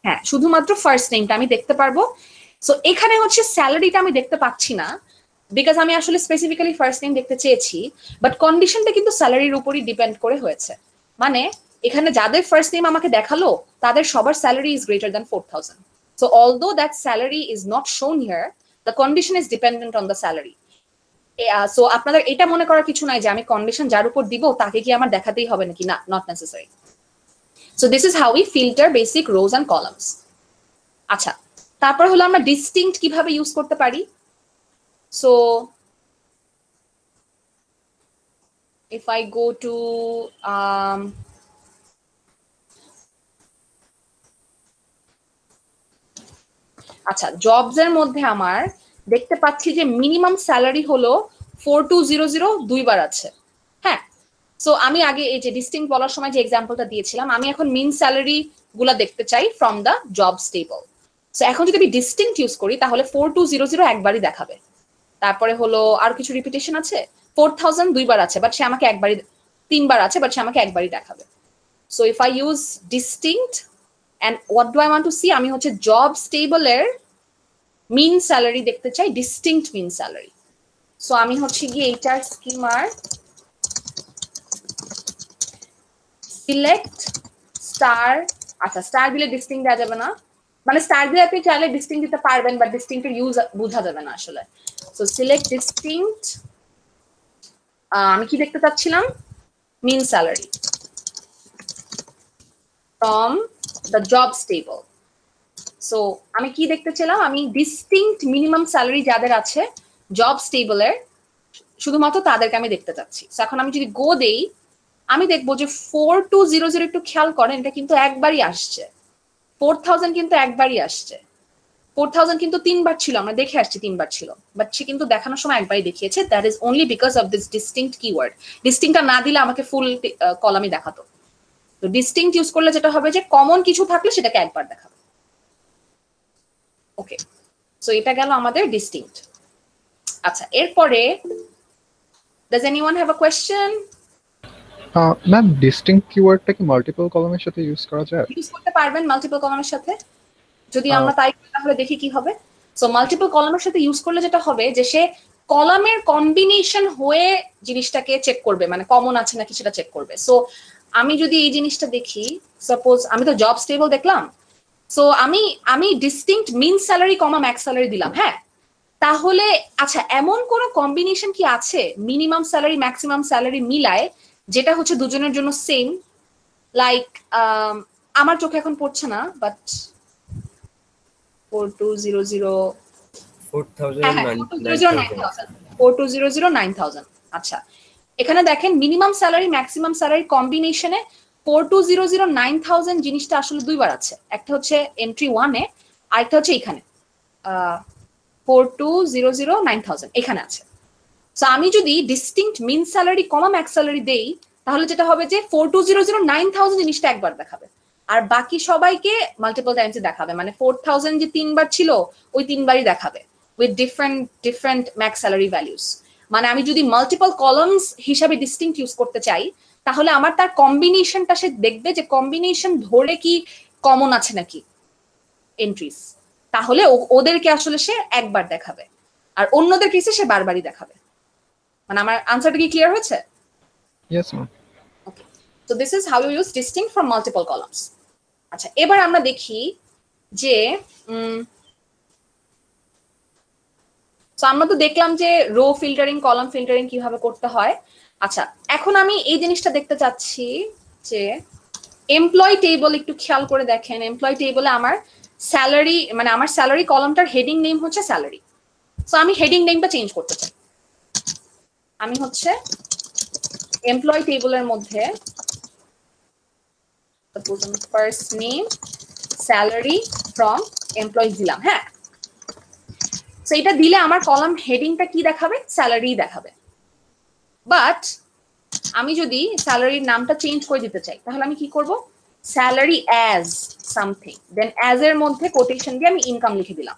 হ্যাঁ, শুধুমাত্র ফার্স্ট নেমটা আমি দেখতে পারবো। সো এখানে হচ্ছে স্যালারিটা আমি দেখতে পাচ্ছি না, বিকজ আমি আসলে স্পেসিফিক্যালি ফার্স্ট নেম দেখতে চেয়েছি, বাট কন্ডিশনটা কিন্তু স্যালারির উপরই ডিপেন্ড করে হয়েছে। মানে এখানে যাদের ফার্স্ট নেম আমাকে দেখালো তাদের সবার salary is greater than 4,000. So although that salary is not shown here, the condition is dependent on the salary. So আপনাদের এটা মনে করার কিছু নাই যে আমি কন্ডিশন যার উপর দিব তাকে কি আমার দেখাতেই হবে নাকি, না, not necessary. So this is how we filter basic rose and columns. আচ্ছা, তারপর হলো আমরা ডিস্টিংক্ট কিভাবে ইউজ করতে পারি। So if I go to আচ্ছা, জবস এর মধ্যে আমার দেখতে পাচ্ছি যে মিনিমাম স্যালারি হলো 4200 দুইবার আছে। হ্যাঁ, সো আমি আগে এই যে ডিস্টিংক্ট বলার সময় যে এক্সাম্পলটা দিয়েছিলাম, আমি এখন মিন স্যালারি গুলা দেখতে চাই from the jobs table. So এখন যদি আমি ডিস্টিংক্ট ইউজ করি তাহলে 4200 একবারই দেখাবে। তারপরে হলো আর কিছু রিপিটেশন আছে, 4,000 দুইবার আছে বাট সে আমাকে একবারই, তিনবার আছে বাট সে আমাকে একবারই দেখাবে। So if I use distinct and what do I want to see? আমি হচ্ছে jobs table এর mean salary দেখতে চাই, distinct mean salary. So আমি হচ্ছে গিয়ে HR schemer select star, আচ্ছা স্টার দিলে ডিস্টিংক্ট দেওয়া যাবে না, মানে স্টার দিলে আপনি চাইলে ডিস্টিংক্ট দিতে পারবেন, বাট ডিস্টিংক্টের ইউজ বোঝা যাবে না আসলে। সো সিলেক্ট ডিস্টিংক্ট, আমি কি দেখতে চাচ্ছিলাম, mean salary from the jobs table. So আমি কি দেখতে চাইলাম, আমি ডিস্টিংক্ট মিনিমাম স্যালারি যাদের আছে জবস টেবলের শুধুমাত্র তাদেরকে আমি দেখতে চাচ্ছি। সো এখন আমি যদি গো দেই, আমি দেখবো যে 4200 একটু খেয়াল করেন, এটা কিন্তু একবারই আসছে। 4000 কিন্তু একবারই আসছে, 4000 কিন্তু 3 বার ছিল, আমরা দেখে আসছি 3 বার ছিল, বাট সে কিন্তু দেখানোর সময় একবারই দেখিয়েছে। That is only because of this distinct keyword. ডিস্টিংক্টটা না দিলে আমাকে ফুল কলামই দেখাতো। তো ডিস্টিংক্ট ইউজ করলে যেটা হবে যে কমন কিছু থাকলে সেটাকে একবার দেখাবে। ওকে, সো এটা গেল আমাদের ডিস্টিংক্ট। আচ্ছা, এরপরে does anyone have a question?
Ma'am distinct কিওয়ার্ডটা কি মাল্টিপল কলামের সাথে ইউজ করা যায়?
ইউজ করতে পারবেন মাল্টিপল কলামের সাথে, যদি আমরা তাই করি তাহলে দেখি কি হবে। সো মাল্টিপল কলামের সাথে ইউজ করলে যেটা হবে যে সে কলামের কম্বিনেশন হয়ে জিনিসটাকে চেক করবে, মানে কমন আছে নাকি সেটা চেক করবে। সো আমি যদি এই জিনিসটা দেখি, সাপোজ আমি তো জবস টেবল দেখলাম, সো আমি ডিস্টিংক্ট মিন স্যালারি কমা ম্যাক্স স্যালারি দিলাম, হ্যাঁ, তাহলে আচ্ছা এমন কোন কম্বিনেশন কি আছে মিনিমাম স্যালারি ম্যাক্সিমাম স্যালারি মিলায় যেটা হচ্ছে দুজনের জন্য সেম? লাইক আমার চোখে এখন পড়ছে না, বাট 4200 আচ্ছা, এখানে দেখেন মিনিমাম স্যালারি ম্যাক্সিমাম স্যালারি কম্বিনেশনে 4200 জিনিসটা আসলে দুইবার আছে। একটা হচ্ছে এন্ট্রি 1 এ, আরেকটা হচ্ছে এখানে 4200 এখানে আছে। সো আমি যদি ডিস্টিংক্ট মিন স্যালারি কমা ম্যাক্স স্যালারি দেই, তাহলে যেটা হবে যে 4200 জিনিসটা একবার দেখাবে, আর বাকি সবাইকে মাল্টিপল টাইমসে দেখাবে, মানে 4000 যে 3 বার ছিল ওই 3 বারই দেখাবে with different max salary values. মানে আমি যদি মাল্টিপল কলামস হিসাবে ডিস্টিংক্ট ইউজ করতে চাই, তাহলে আমার তার কম্বিনেশনটা সে দেখবে যে কম্বিনেশন ধরে কি কমন আছে নাকি এন্ট্রিজ, তাহলে ওদেরকে আসলে সে একবার দেখাবে, আর অন্যদের কেসে সে বারবারই দেখাবে। মানে আমার আনসারটা কি ক্লিয়ার হয়েছে?
Yes ma'am.
Okay, so this is how you use distinct from multiple columns. আচ্ছা, এবার আমরা দেখি যে আমরা তো দেখলাম যে রো ফিল্টারিং কলাম ফিল্টারিং কিভাবে করতে হয়। আচ্ছা, এখন আমি এই জিনিসটা দেখতে চাচ্ছি যে এমপ্লয় টেবল একটু খেয়াল করে দেখেন। এমপ্লয় টেবলে আমার স্যালারি, মানে আমার স্যালারি কলামটার হেডিং নেম হচ্ছে স্যালারি। সো আমি হেডিং নেমটা চেঞ্জ করতে চাই। আমি হচ্ছে এমপ্লয় টেবলের মধ্যে first name salary from employee দিলাম, হ্যাঁ। সো এটা দিলে আমার কলাম হেডিংটা কি দেখাবে? স্যালারি দেখাবে। বাট আমি যদি স্যালারির নামটা চেঞ্জ করে দিতে চাই, তাহলে আমি কি করব? স্যালারি অ্যাজ সামথিং, দেন অ্যাজ এর মধ্যে কোটেশন দিয়ে আমি ইনকাম লিখে দিলাম।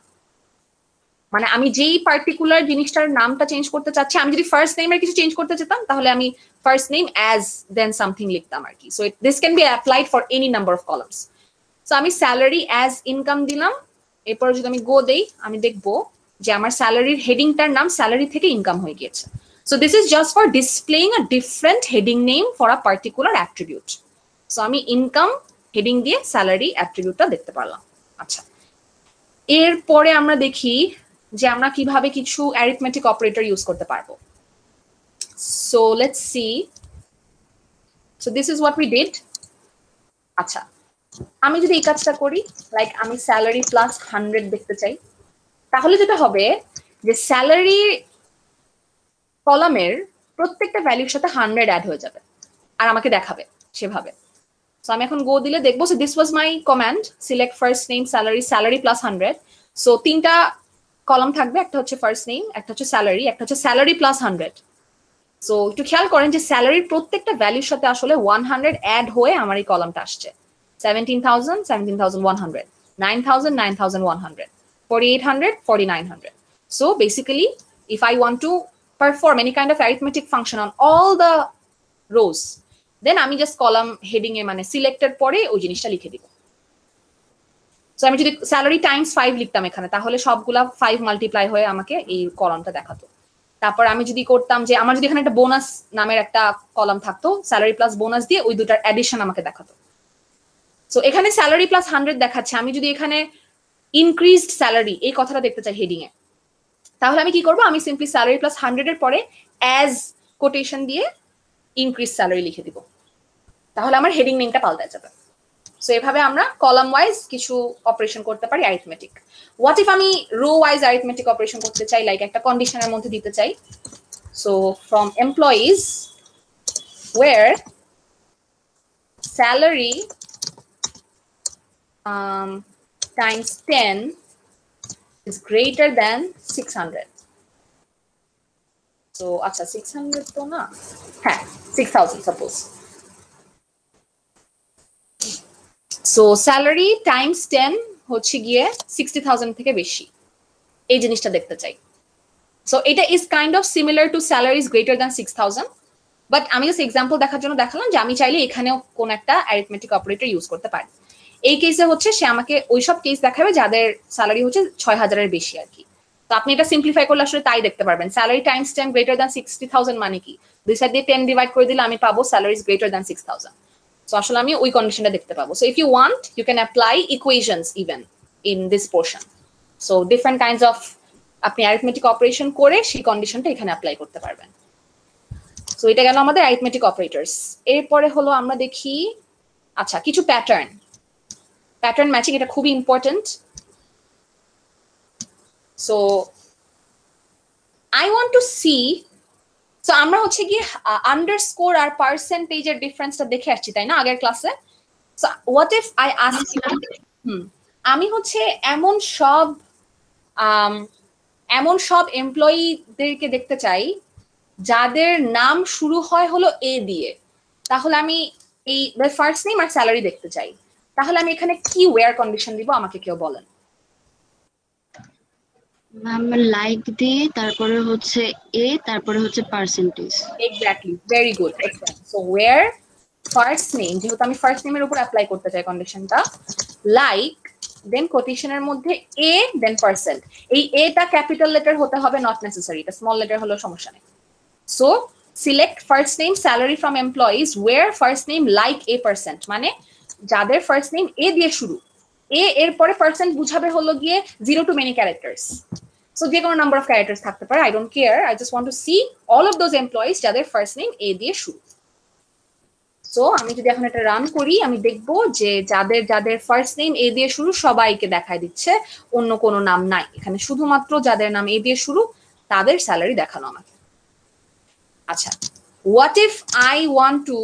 মানে আমি যেই পার্টিকুলার জিনিসটার নামটা চেঞ্জ করতে চাচ্ছি, আমি যদি ফার্স্ট নেমের কিছু চেঞ্জ করতে চাইতাম, তাহলে আমি ফার্স্ট নেম অ্যাজ দেন সামথিং লিখতাম আর কি। So this can be applied for any number of columns. So আমি স্যালারি অ্যাজ ইনকাম দিলাম, এরপর যদি আমি গো দেই, আমি দেখবো যে আমার স্যালারির হেডিংটার নাম স্যালারি থেকে ইনকাম হয়ে গিয়েছে। So this is just for displaying a different heading name for a particular attribute. So আমি ইনকাম হেডিং দিয়ে স্যালারি অ্যাট্রিবিউটটা দেখতে পারলাম। আচ্ছা, এরপরে আমরা দেখি যে আমরা কিভাবে কিছু অ্যারিথমেটিক অপারেটর ইউজ করতে পারবো। So let's see. So this is what we did. আচ্ছা, আমি যদি এই কাজটা করি, লাইক আমি স্যালারি প্লাস 100 দেখতে চাই, তাহলে যেটা হবে যে স্যালারি কলামের প্রত্যেকটা ভ্যালুর সাথে 100 অ্যাড হয়ে যাবে আর আমাকে দেখাবে সেভাবে। সো আমি এখন গো দিলে দেখবো, so this was my command, select first name salary, salary plus 100। So 3টা কলাম থাকবে, একটা হচ্ছে ফার্স্ট নেম, একটা হচ্ছে স্যালারি, একটা হচ্ছে স্যালারি প্লাস 100। সো একটু খেয়াল করেন যে স্যালারির প্রত্যেকটা ভ্যালুর সাথে আসলে 100 অ্যাড হয়ে আমার এই কলামটা আসছে। 17,000 17,100, 9,000 9,100, 4,800 4,900. So basically, if I want to perform any kind of arithmetic function on all the rows, then আমি just column heading এ মানে selected পরে ওই জিনিসটা লিখে দিব। সো আমি যদি স্যালারি টাইমস 5 লিখতাম এখানে, তাহলে সবগুলা 5 মাল্টিপ্লাই হয়ে আমাকে এই কলামটা দেখাতো। তারপর আমি যদি করতাম যে আমার যদি এখানে একটা বোনাস নামের একটা কলাম থাকতো, স্যালারি প্লাস বোনাস দিয়ে ওই দুটার অ্যাডিশন আমাকে দেখাতো। সো এখানে স্যালারি প্লাস 100 দেখাচ্ছে, আমি যদি এখানে ইনক্রিজড স্যালারি এই কথাটা দেখতে চাই হেডিং এ, তাহলে আমি কি করব, আমি সিম্পলি স্যালারি প্লাস 100 এর পরে অ্যাজ কোটেশন দিয়ে ইনক্রিজ স্যালারি লিখে দিব, তাহলে আমার হেডিং নেমটা পাল্টে যাবে। সো এভাবে আমরা কলাম ওয়াইজ কিছু অপারেশন করতে পারি অ্যারিথমেটিক। হোয়াট ইফ আমি রো ওয়াইজ অ্যারিথমেটিক অপারেশন করতে চাই, লাইক একটা কন্ডিশনের মধ্যে দিতে চাই। So from employees where salary times 10 is greater than 600. So acha 600 to na, ha 6000 suppose. So salary times 10 হচ্ছে গিয়ে 60000 থেকে বেশি, এই জিনিসটা দেখতে চাই। সো এটা is kind of similar to salary is greater than 6000, but আমি জাস্ট এক্সাম্পল দেখার জন্য দেখালাম যে আমি চাইলে এখানেও কোন একটা অ্যারিথমেটিক অপারেটর ইউজ করতে পারি। এই কেসে হচ্ছে সে আমাকে ওইসব কেস দেখাবে যাদের স্যালারি হচ্ছে 6000 এর বেশি আর কি। তো আপনি এটা সিম্পলিফাই করলে আসলে তাই দেখতে পারবেন, স্যালারি টাইমস 10 গ্রেটার দ্যান 60000 মানে কি, দুই সাইড দিয়ে 10 ডিভাইড করে দিলে আমি পাবো salary is greater than 6000। So আসলে আমি ওই কন্ডিশনটা দেখতে পাবো। So if you want you can apply equations even in this portion. So different kinds of আপনি অ্যারিথমেটিক অপারেশন করে সেই কন্ডিশনটা এখানে অ্যাপ্লাই করতে পারবেন। সো এটা গেল আমাদের অ্যারিথমেটিক অপারেটরস। এরপরে হলো আমরা দেখি আচ্ছা কিছু প্যাটার্ন ম্যাচিং, এটা খুবই important. So I want to see, so আমরা হচ্ছে কি আন্ডারস্কোর আর পার্সেন্টেজের ডিফারেন্সটা দেখে আসছি তাই না আগের ক্লাসে। So what if I ask you, আমি হচ্ছে এমন সব এমপ্লয়ীদেরকে দেখতে চাই যাদের নাম শুরু হয় হলো এ দিয়ে, তাহলে আমি এই ফার্স্ট নেম আর স্যালারি দেখতে চাই, তাহলে আমি এখানে কি ওয়্যার কন্ডিশন দিব আমাকে কেউ বলেন।
ম্যাম লাইক দিয়ে তারপরে হচ্ছে এ তারপরে হচ্ছে percentage.
Exactly, very good. So where first name, যেহেতু আমি ফার্স্ট নেমের উপর অ্যাপ্লাই করতে চাই কন্ডিশনটা, লাইক দেন কোটেশনের মধ্যে এ দেন পার্সেন্ট। এই এটা ক্যাপিটাল লেটার হতে হবে, নট নেসেসারি, এটা স্মল লেটার হলেও সমস্যা নেই। So select first name salary from employees where first name like A percent, মানে যাদের ফার্স্ট নেম এ দিয়ে শুরু, এ এর পরে পার্সেন্ট বুঝাবে হলো গিয়ে 0 to many characters। সো যে কোনো নাম্বার অফ ক্যারেক্টার্স থাকতে পারে, I don't care, I just want to see all of those employees যাদের ফার্স্ট নেম এ দিয়ে শুরু। সো আমি যদি এখন এটা রান করি, আমি দেখবো যে যাদের যাদের ফার্স্ট নেম এ দিয়ে শুরু সবাইকে দেখায় দিচ্ছে, অন্য কোনো নাম নাই এখানে, শুধুমাত্র যাদের নাম এ দিয়ে শুরু তাদের স্যালারি দেখানো আমাকে। আচ্ছা, what if I want two,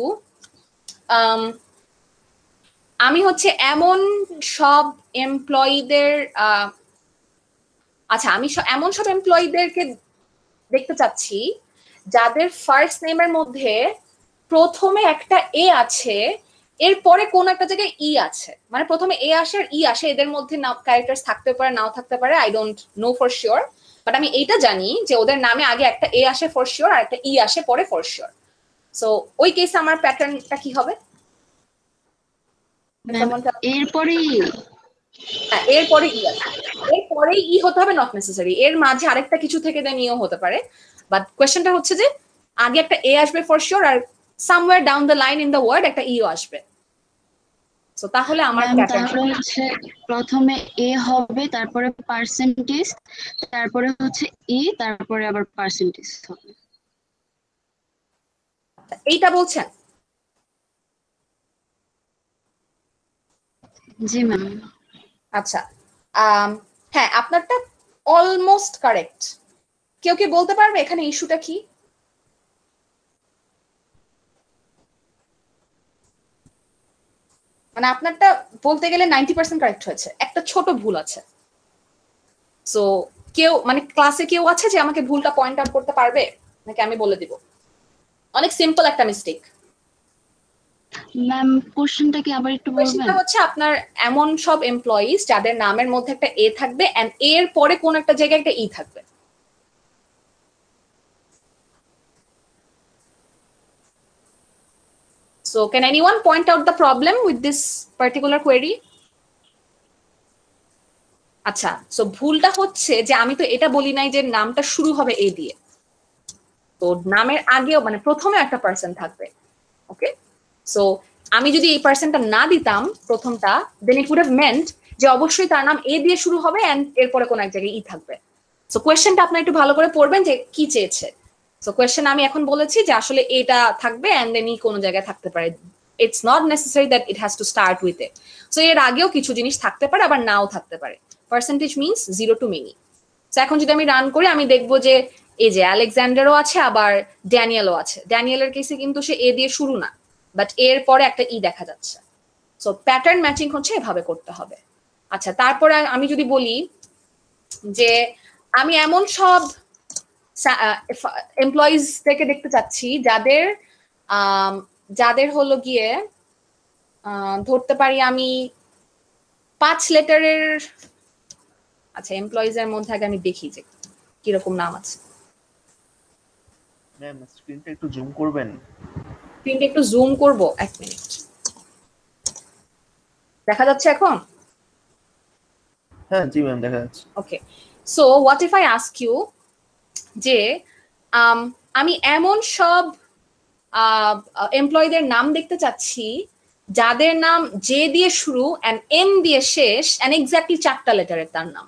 আমি হচ্ছে এমন সব এমপ্লয়ীদের আচ্ছা আমি এমন সব এমপ্লয়ীদেরকে দেখতে চাচ্ছি যাদের ফার্স্ট নেমের মধ্যে প্রথমে একটা এ আছে, এরপরে কোন একটা জায়গায় ই আছে, মানে প্রথমে এ আসে আর ই আসে, এদের মধ্যে ক্যারেক্টার্স থাকতে পারে নাও থাকতে পারে, I don't know for sure, but আমি এইটা জানি যে ওদের নামে আগে একটা এ আসে ফর শিওর আর একটা ই আসে পরে ফর শিওর। সো ওই কেসে আমার প্যাটার্নটা কি হবে?
এরপরেই
এরপরে ই আছে, এরপরে ই হতে হবে নট নেসেসারি, এর মাঝে আরেকটা কিছু থেকে দেন ইও হতে পারে, বাট কোয়েশ্চেনটা হচ্ছে যে আগে একটা এ আসবে ফর শিওর আর somewhere down the line in the word একটা ইও আসবে। সো তাহলে আমার
তাহলে হচ্ছে প্রথমে এ হবে, তারপরে পার্সেন্টেজ, তারপরে হচ্ছে ই, তারপরে আবার পার্সেন্টেজ হবে।
এইটা বলছেন?
জি ম্যাম।
আচ্ছা, হ্যাঁ আপনারটা অলমোস্ট কারেক্ট। কেউ কি বলতে পারবে এখানে ইস্যুটা কি? মানে আপনারটা বলতে গেলে 90% কারেক্ট হয়েছে, একটা ছোট ভুল আছে। সো কেউ মানে ক্লাসে কেউ আছে যে আমাকে ভুলটা পয়েন্ট আউট করতে পারবে নাকি আমি বলে দিব? অনেক সিম্পল একটা মিস্টেক।
ম্যাম কোশ্চেনটা কি আবার একটু বলবেন?
সেটা হচ্ছে আপনার এমন সব এমপ্লয়িজ যাদের নামের মধ্যে একটা এ থাকবে এন্ড এর পরে কোন একটা জায়গায় একটা ই থাকবে। So can anyone point out the problem with this particular query? আচ্ছা, সো ভুলটা হচ্ছে যে আমি তো এটা বলি নাই যে নামটা শুরু হবে এ দিয়ে, তো নামের আগেও মানে প্রথমে একটা পার্সন থাকবে। ওকে, সো আমি যদি এই পার্সনটা না দিতাম প্রথমটা, দেন ইট উড হ্যাভ মেন্ট যে অবশ্যই তার নাম এ দিয়ে শুরু হবে এন্ড এরপরে কোন এক জায়গায় ই থাকবে। সো কোয়েশ্চেনটা আপনি একটু ভালো করে পড়বেন যে কি চেয়েছে। সো কোয়েশ্চেন আমি এখন বলেছি যে আসলে এটা থাকবে এন্ড দেন ই কোনো জায়গায় থাকতে পারে। It's not necessary that it has to start with a. So এর আগেও কিছু জিনিস থাকতে পারে, আবার নাও থাকতে পারে। Percentage means 0 to many। So এখন যদি আমি রান করি, আমি দেখবো যে এই যে আলেকজান্ডারও আছে, আবার ড্যানিয়েলও আছে। ড্যানিয়েলের কেসে কিন্তু সে এ দিয়ে শুরু না, বাট এর পরে একটা ই দেখা যাচ্ছে। সো প্যাটার্ন ম্যাচিং হচ্ছে এভাবে করতে হবে। আচ্ছা, তারপরে আমি যদি বলি যে আমি এমন সব এমপ্লয়িজ থেকে দেখতে চাচ্ছি যাদের হলো গিয়ে ধরতে পারি আমি 5 লেটারের। আচ্ছা, এমপ্লয়িজ এর মধ্যে আগে আমি দেখি যে কিরকম নাম আছে।
ম্যাম স্ক্রিনটা একটু জুম করবেন?
স্ক্রিনটা একটু জুম করব, 1 মিনিট। দেখা যাচ্ছে এখন?
হ্যাঁ জি ম্যাম, দেখা যাচ্ছে।
Okay, so what if I ask you যে আমি এমন সব এমপ্লয়ীদের নাম দেখতে চাচ্ছি যাদের নাম জে দিয়ে শুরু এন্ড এম দিয়ে শেষ এন্ড এক্স্যাক্টলি 4টা লেটারের তার নাম।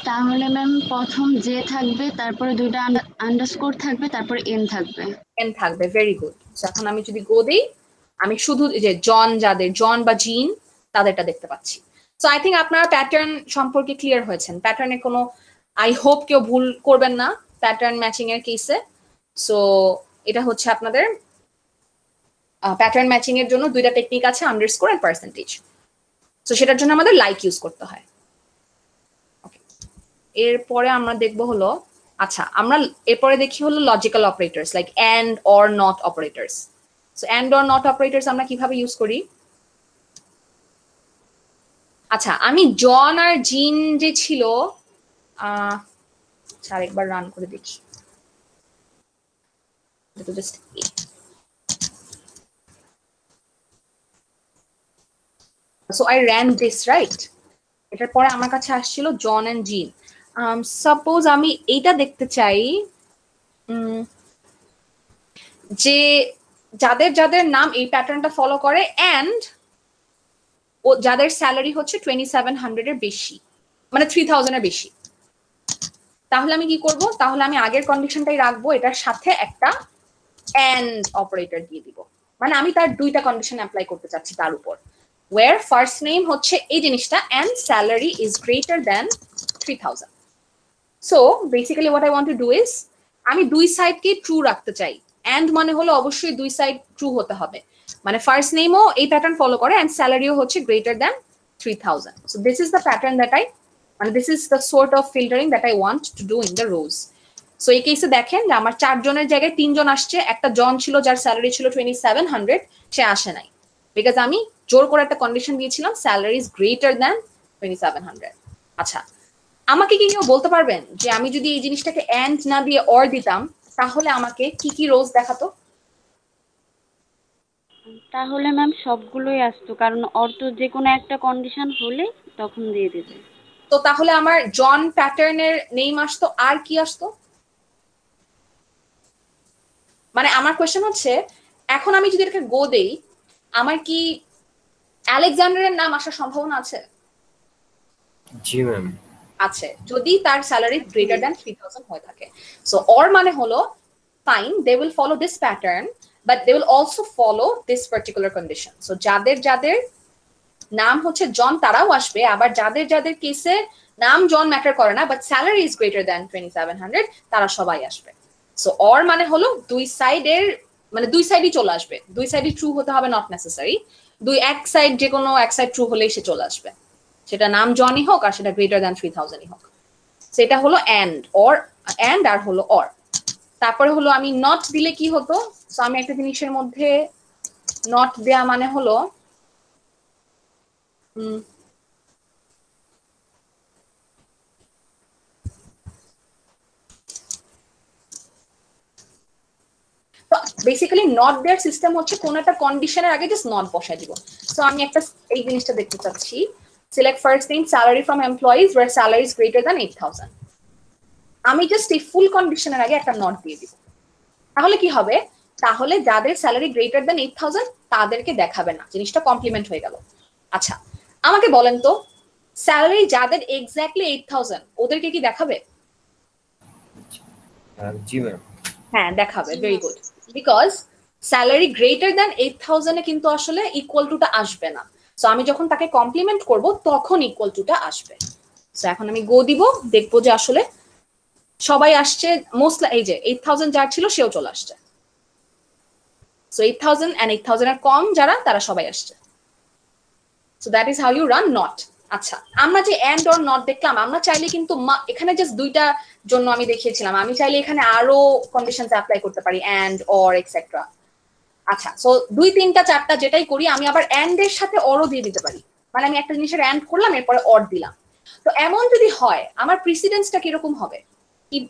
তাহলে ম্যাম প্রথম জে থাকবে, তারপরে 2টা আন্ডারস্কোর থাকবে, তারপরে এন থাকবে।
এন থাকবে, ভেরি গুড। এখন আমি যদি গো দেই, আমি শুধু যে জন, যাদের জন বা জিন তাদেরটা দেখতে পাচ্ছি। সো আই থিঙ্ক আপনারা প্যাটার্ন সম্পর্কে ক্লিয়ার হয়েছেন। প্যাটার্নে কোনো, আই হোপ কেউ ভুল করবেন না প্যাটার্ন ম্যাচিং এর কেসে। সো এটা হচ্ছে আপনাদের প্যাটার্ন ম্যাচিং এর জন্য 2টা টেকনিক আছে, আন্ডারস্কোর আর পার্সেন্টেজ। সো সেটার জন্য আমাদের লাইক ইউজ করতে হয়। ওকে, এরপরে আমরা দেখবো হলো, আচ্ছা আমরা এরপরে দেখি হলো logical operators like and or not operators. So and or not operators আমরা কিভাবে ইউজ করি? আচ্ছা, আমি জন আর জিন যে ছিল, আচ্ছা আরেকবার রান করে দেখি। Just so I ran this, right? এটার পরে আমার কাছে আসছিল জন এন্ড জিন। সাপোজ আমি এইটা দেখতে চাই যে যাদের যাদের নাম এই প্যাটার্নটা ফলো করে এন্ড ও যাদের স্যালারি হচ্ছে 2700 এর বেশি, মানে 3000 এর বেশি। তাহলে আমি কি করব? তাহলে আমি আগের কন্ডিশনটাই রাখবো, এটার সাথে একটা এন্ড অপারেটর দিয়ে দিব। মানে আমি তার 2টা কন্ডিশন অ্যাপ্লাই করতে চাচ্ছি তার উপর, ওয়্যার ফার্স্ট নেম হচ্ছে এই জিনিসটা and salary is greater than 3000। So basically what I want to do is, আমি 2 সাইডকে ট্রু রাখতে চাই। এন্ড মানে হলো অবশ্যই 2 সাইড ট্রু হতে হবে, মানে ফার্স্ট নেমও এই প্যাটার্ন ফলো করে এন্ড স্যালারিও হচ্ছে greater than 3000। So this is the pattern that I, মানে this is the sort of filtering that I want to do in the rows. So এই কেসে দেখেন যে আমার 4 জনের জায়গায় 3 জন আসছে। একটা জন ছিল যার স্যালারি ছিল 2700, সে আসে নাই বিকজ আমি জোর করে একটা কন্ডিশন দিয়েছিলাম স্যালারি ইজ গ্রেটার দ্যান 2700। আচ্ছা, আমাকে কি কেউ বলতে পারবেন যে আমি যদি এই জিনিসটাকে এন্ড না দিয়ে অর দিতাম তাহলে আমাকে কি কি রোজ দেখাতো?
তাহলে ম্যাম সবগুলোই আসতো, কারণ অর তো যে কোনো একটা কন্ডিশন হলে তখন দিয়ে দেবে।
তো তাহলে আমার জন প্যাটার্নের নেম আসতো, আর কি আসতো? মানে আমার কোয়েশ্চেন হচ্ছে, এখন আমি যদি এটাকে গো দেই, আমার কি আলেকজান্ডারের নাম আসার সম্ভাবনা আছে?
জি ম্যাম
আছে, যদি তার স্যালারি গ্রেটার দ্যান 3000 হয়ে থাকে। সো অর মানে হলো fine, they will follow this pattern but they will also follow this particular condition. So যাদের যাদের নাম হচ্ছে জন তারাও আসবে, আবার যাদের যাদের কেসে নাম জন ম্যাটার করে না but salary is greater than 2700 তারা সবাই আসবে। সো অর মানে হলো 2 সাইডের, মানে 2 সাইডই চলে আসবে। 2 সাইডই ট্রু হতে হবে, নট নেসেসারি। এক সাইড, যে কোনো এক সাইড ট্রু হলেই সে চলে আসবে, সেটা নাম জনই হোক আর সেটা গ্রেটার দ্যান 3000ই হোক। সেটা হলো এন্ড অর, এন্ড আর হলো অর। তারপরে হলো আমি নট দিলে কি হতো? সো আমি একটা জিনিসের মধ্যে নট দেয়া মানে হলো বেসিক্যালি নট দেয়ার সিস্টেম হচ্ছে কোন একটা কন্ডিশনের আগে জাস্ট নট বসাই দিব। সো আমি একটা এই জিনিসটা দেখতে চাচ্ছি, select first name salary from employees where salary is greater than 8,000। আমি জাস্ট এই ফুল কন্ডিশনের আগে একটা নট দিয়ে দিব। তাহলে কি হবে, তাহলে যাদের স্যালারি গ্রেটার দ্যান 8,000 তাদেরকে দেখাবে না, জিনিসটা কমপ্লিমেন্ট হয়ে গেল। আচ্ছা আমাকে বলেন তো, স্যালারি যাদের এক্স্যাক্টলি 8,000 ওদেরকে কি দেখাবে?
জি ম্যাম।
হ্যাঁ দেখাবে, very good. Because salary greater than 8,000 এ কিন্তু আসলে ইকুয়াল টুটা আসবে না। সো আমি যখন তাকে কমপ্লিমেন্ট করব তখন ইকুয়াল টুটা আসবে। সো এখন আমি গো দিব, দেখবো যে আসলে সবাই আসছে, মোস্ট এই যে 8,000 যার ছিল সেও চলে আসছে। সো 8,000 and 8,000 এর কম যারা, তারা সবাই আসছে। So that is how you run not. আচ্ছা আমরা যে এন্ড অর নট দেখলাম, আমরা চাইলে কিন্তু এখানে জাস্ট দুইটা জন্য আমি দেখিয়েছিলাম, আমি চাইলে এখানে আরো কন্ডিশনস অ্যাপ্লাই করতে পারি, এন্ড অর এক্সেট্রা। আচ্ছা সো 2, 3, 4টা যেটাই করি আমি আবার এন্ড এর সাথে অরও দিয়ে দিতে পারি, মানে আমি একটা জিনিসের এন্ড করলাম এরপরে অর দিলাম। তো এমন যদি হয় আমার প্রিসিডেন্সটা কিরকম হবে,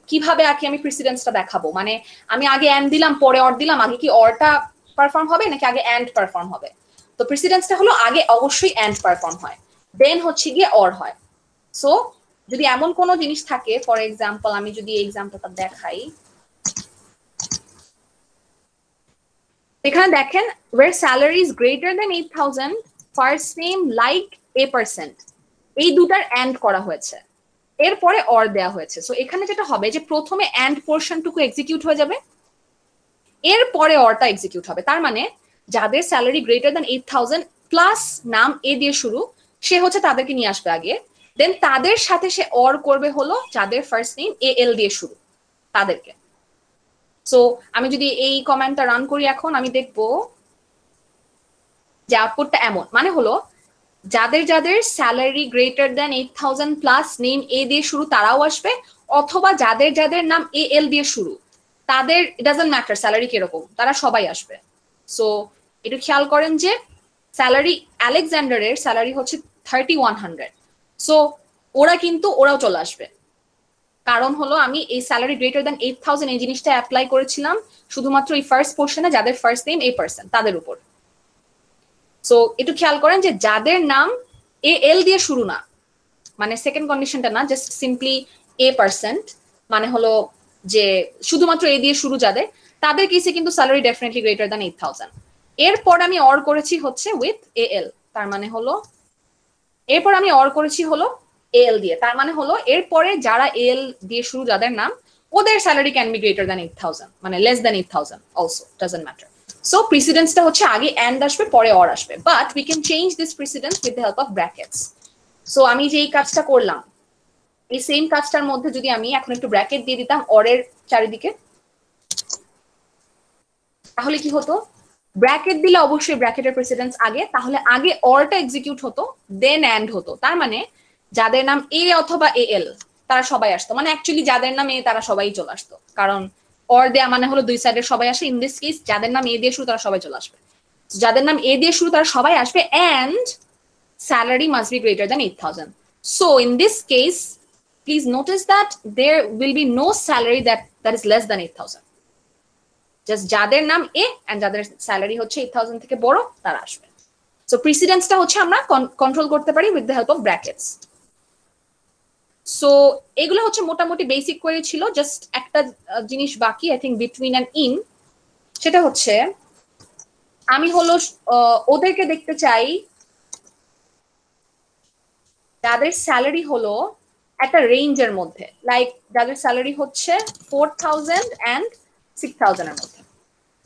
কিভাবে আর কি আমি প্রিসিডেন্সটা দেখাবো, মানে আমি আগে এন্ড দিলাম পরে অর দিলাম, আগে কি অরটা পারফর্ম হবে নাকি আগে এন্ড পারফর্ম হবে? তো প্রিসিডেন্সটা হলো আগে অবশ্যই এন্ড পারফর্ম হয়, দেন হচ্ছে গিয়ে অর হয়। সো যদি এমন কোনো জিনিস থাকে, ফর এক্সাম্পল আমি যদি এই এক্সাম্পলটা দেখাই, এখানে দেখেন where salary is greater than 8,000 first name like a%, এই দুটার এন্ড করা হয়েছে, এরপরে অর দেয়া হয়েছে। সো এখানে যেটা হবে যে প্রথমে এন্ড পোরশনটুকু এক্সিকিউট হয়ে যাবে, এরপরে অরটা এক্সিকিউট হবে। তার মানে যাদের স্যালারি গ্রেটার দ্যান 8,000 প্লাস নাম এ দিয়ে শুরু, সে হচ্ছে তাদেরকে নিয়ে আসবে আগে, দেন তাদের সাথে সে অর করবে হলো যাদের ফার্স্ট নেম এল দিয়ে শুরু তাদেরকে। সো আমি যদি এই কমান্ডটা রান করি এখন, আমি দেখবো যে আউটপুটটা এমন, মানে হলো যাদের যাদের salary greater than 8,000 plus name A দিয়ে শুরু তারাও আসবে, অথবা যাদের যাদের নাম এল দিয়ে শুরু তাদের ইট ডাজন্ট ম্যাটার স্যালারি কিরকম, তারা সবাই আসবে। সো একটু খেয়াল করেন যে স্যালারি আলেকজান্ডারের স্যালারি হচ্ছে 3,100, সো ওরাও চলে আসবে। কারণ হলো আমি এই স্যালারি গ্রেটার দ্যান 8,000 এই জিনিসটা অ্যাপ্লাই করেছিলাম শুধুমাত্র এই ফার্স্ট পোর্শনে যাদের ফার্স্ট নেম a% তাদের উপর। সো একটু খেয়াল করেন যে যাদের নাম এল দিয়ে শুরু না, মানে সেকেন্ড কন্ডিশনটা না, জাস্ট সিম্পলি a%, মানে হলো যে শুধুমাত্র এ দিয়ে শুরু যাদের, তাদের কেসে কিন্তু স্যালারি ডেফিনেটলি গ্রেটার দ্যান 8,000। এরপর আমি অর করেছি হচ্ছে উইথ এল, তার মানে হলো এরপর আমি অর করেছি হলো এল দিয়ে, তার মানে হলো এরপরে যারা এল দিয়ে শুরু যাদের নাম, ওদের salary can be greater than 8,000, মানে less than 8,000 also, doesn't matter. So প্রিসিডেন্সটা হচ্ছে আগে এন্ড আসবে পরে অর আসবে, but we can change this precedence with the help of brackets. So আমি যে এই কাজটা করলাম, এই সেম কাজটার মধ্যে যদি আমি এখন একটু ব্র্যাকেট দিয়ে দিতাম অরের চারিদিকে, তাহলে কি হতো, ব্র্যাকেট দিলে অবশ্যই ব্র্যাকেটের প্রেসিডেন্স আগে, তাহলে আগে অরটা এক্সিকিউট হতো দেন এন্ড হতো। তার মানে যাদের নাম এ অথবা এল তারা সবাই আসতো, মানে অ্যাকচুয়ালি যাদের নাম এ তারা সবাই চলে আসতো, কারণ অর দেয়া মানে হলো দুই সাইডের সবাই আসে। ইন দিস কেস যাদের নাম এ দিয়ে শুরু তারা সবাই চলে আসবে, যাদের নাম এ দিয়ে শুরু তারা সবাই আসবে, and salary must be greater than 8,000। So in this case please notice that there will be no salary that is less than 8,000। Just যাদের নাম এ এন্ড যাদের স্যালারি হচ্ছে 8,000 থেকে বড় তারা আসবে। সো প্রিসিডেন্সটা হচ্ছে আমরা কন্ট্রোল করতে পারি with the help of brackets. So এগুলো হচ্ছে মোটামুটি বেসিক কোয়েরি ছিল। জাস্ট একটা জিনিস বাকি, I think between and in, সেটা হচ্ছে আমি হলো ওদেরকে দেখতে চাই যাদের স্যালারি হলো একটা রেঞ্জের মধ্যে, লাইক যাদের স্যালারি হচ্ছে 4,000 and 6,000 এর মধ্যে,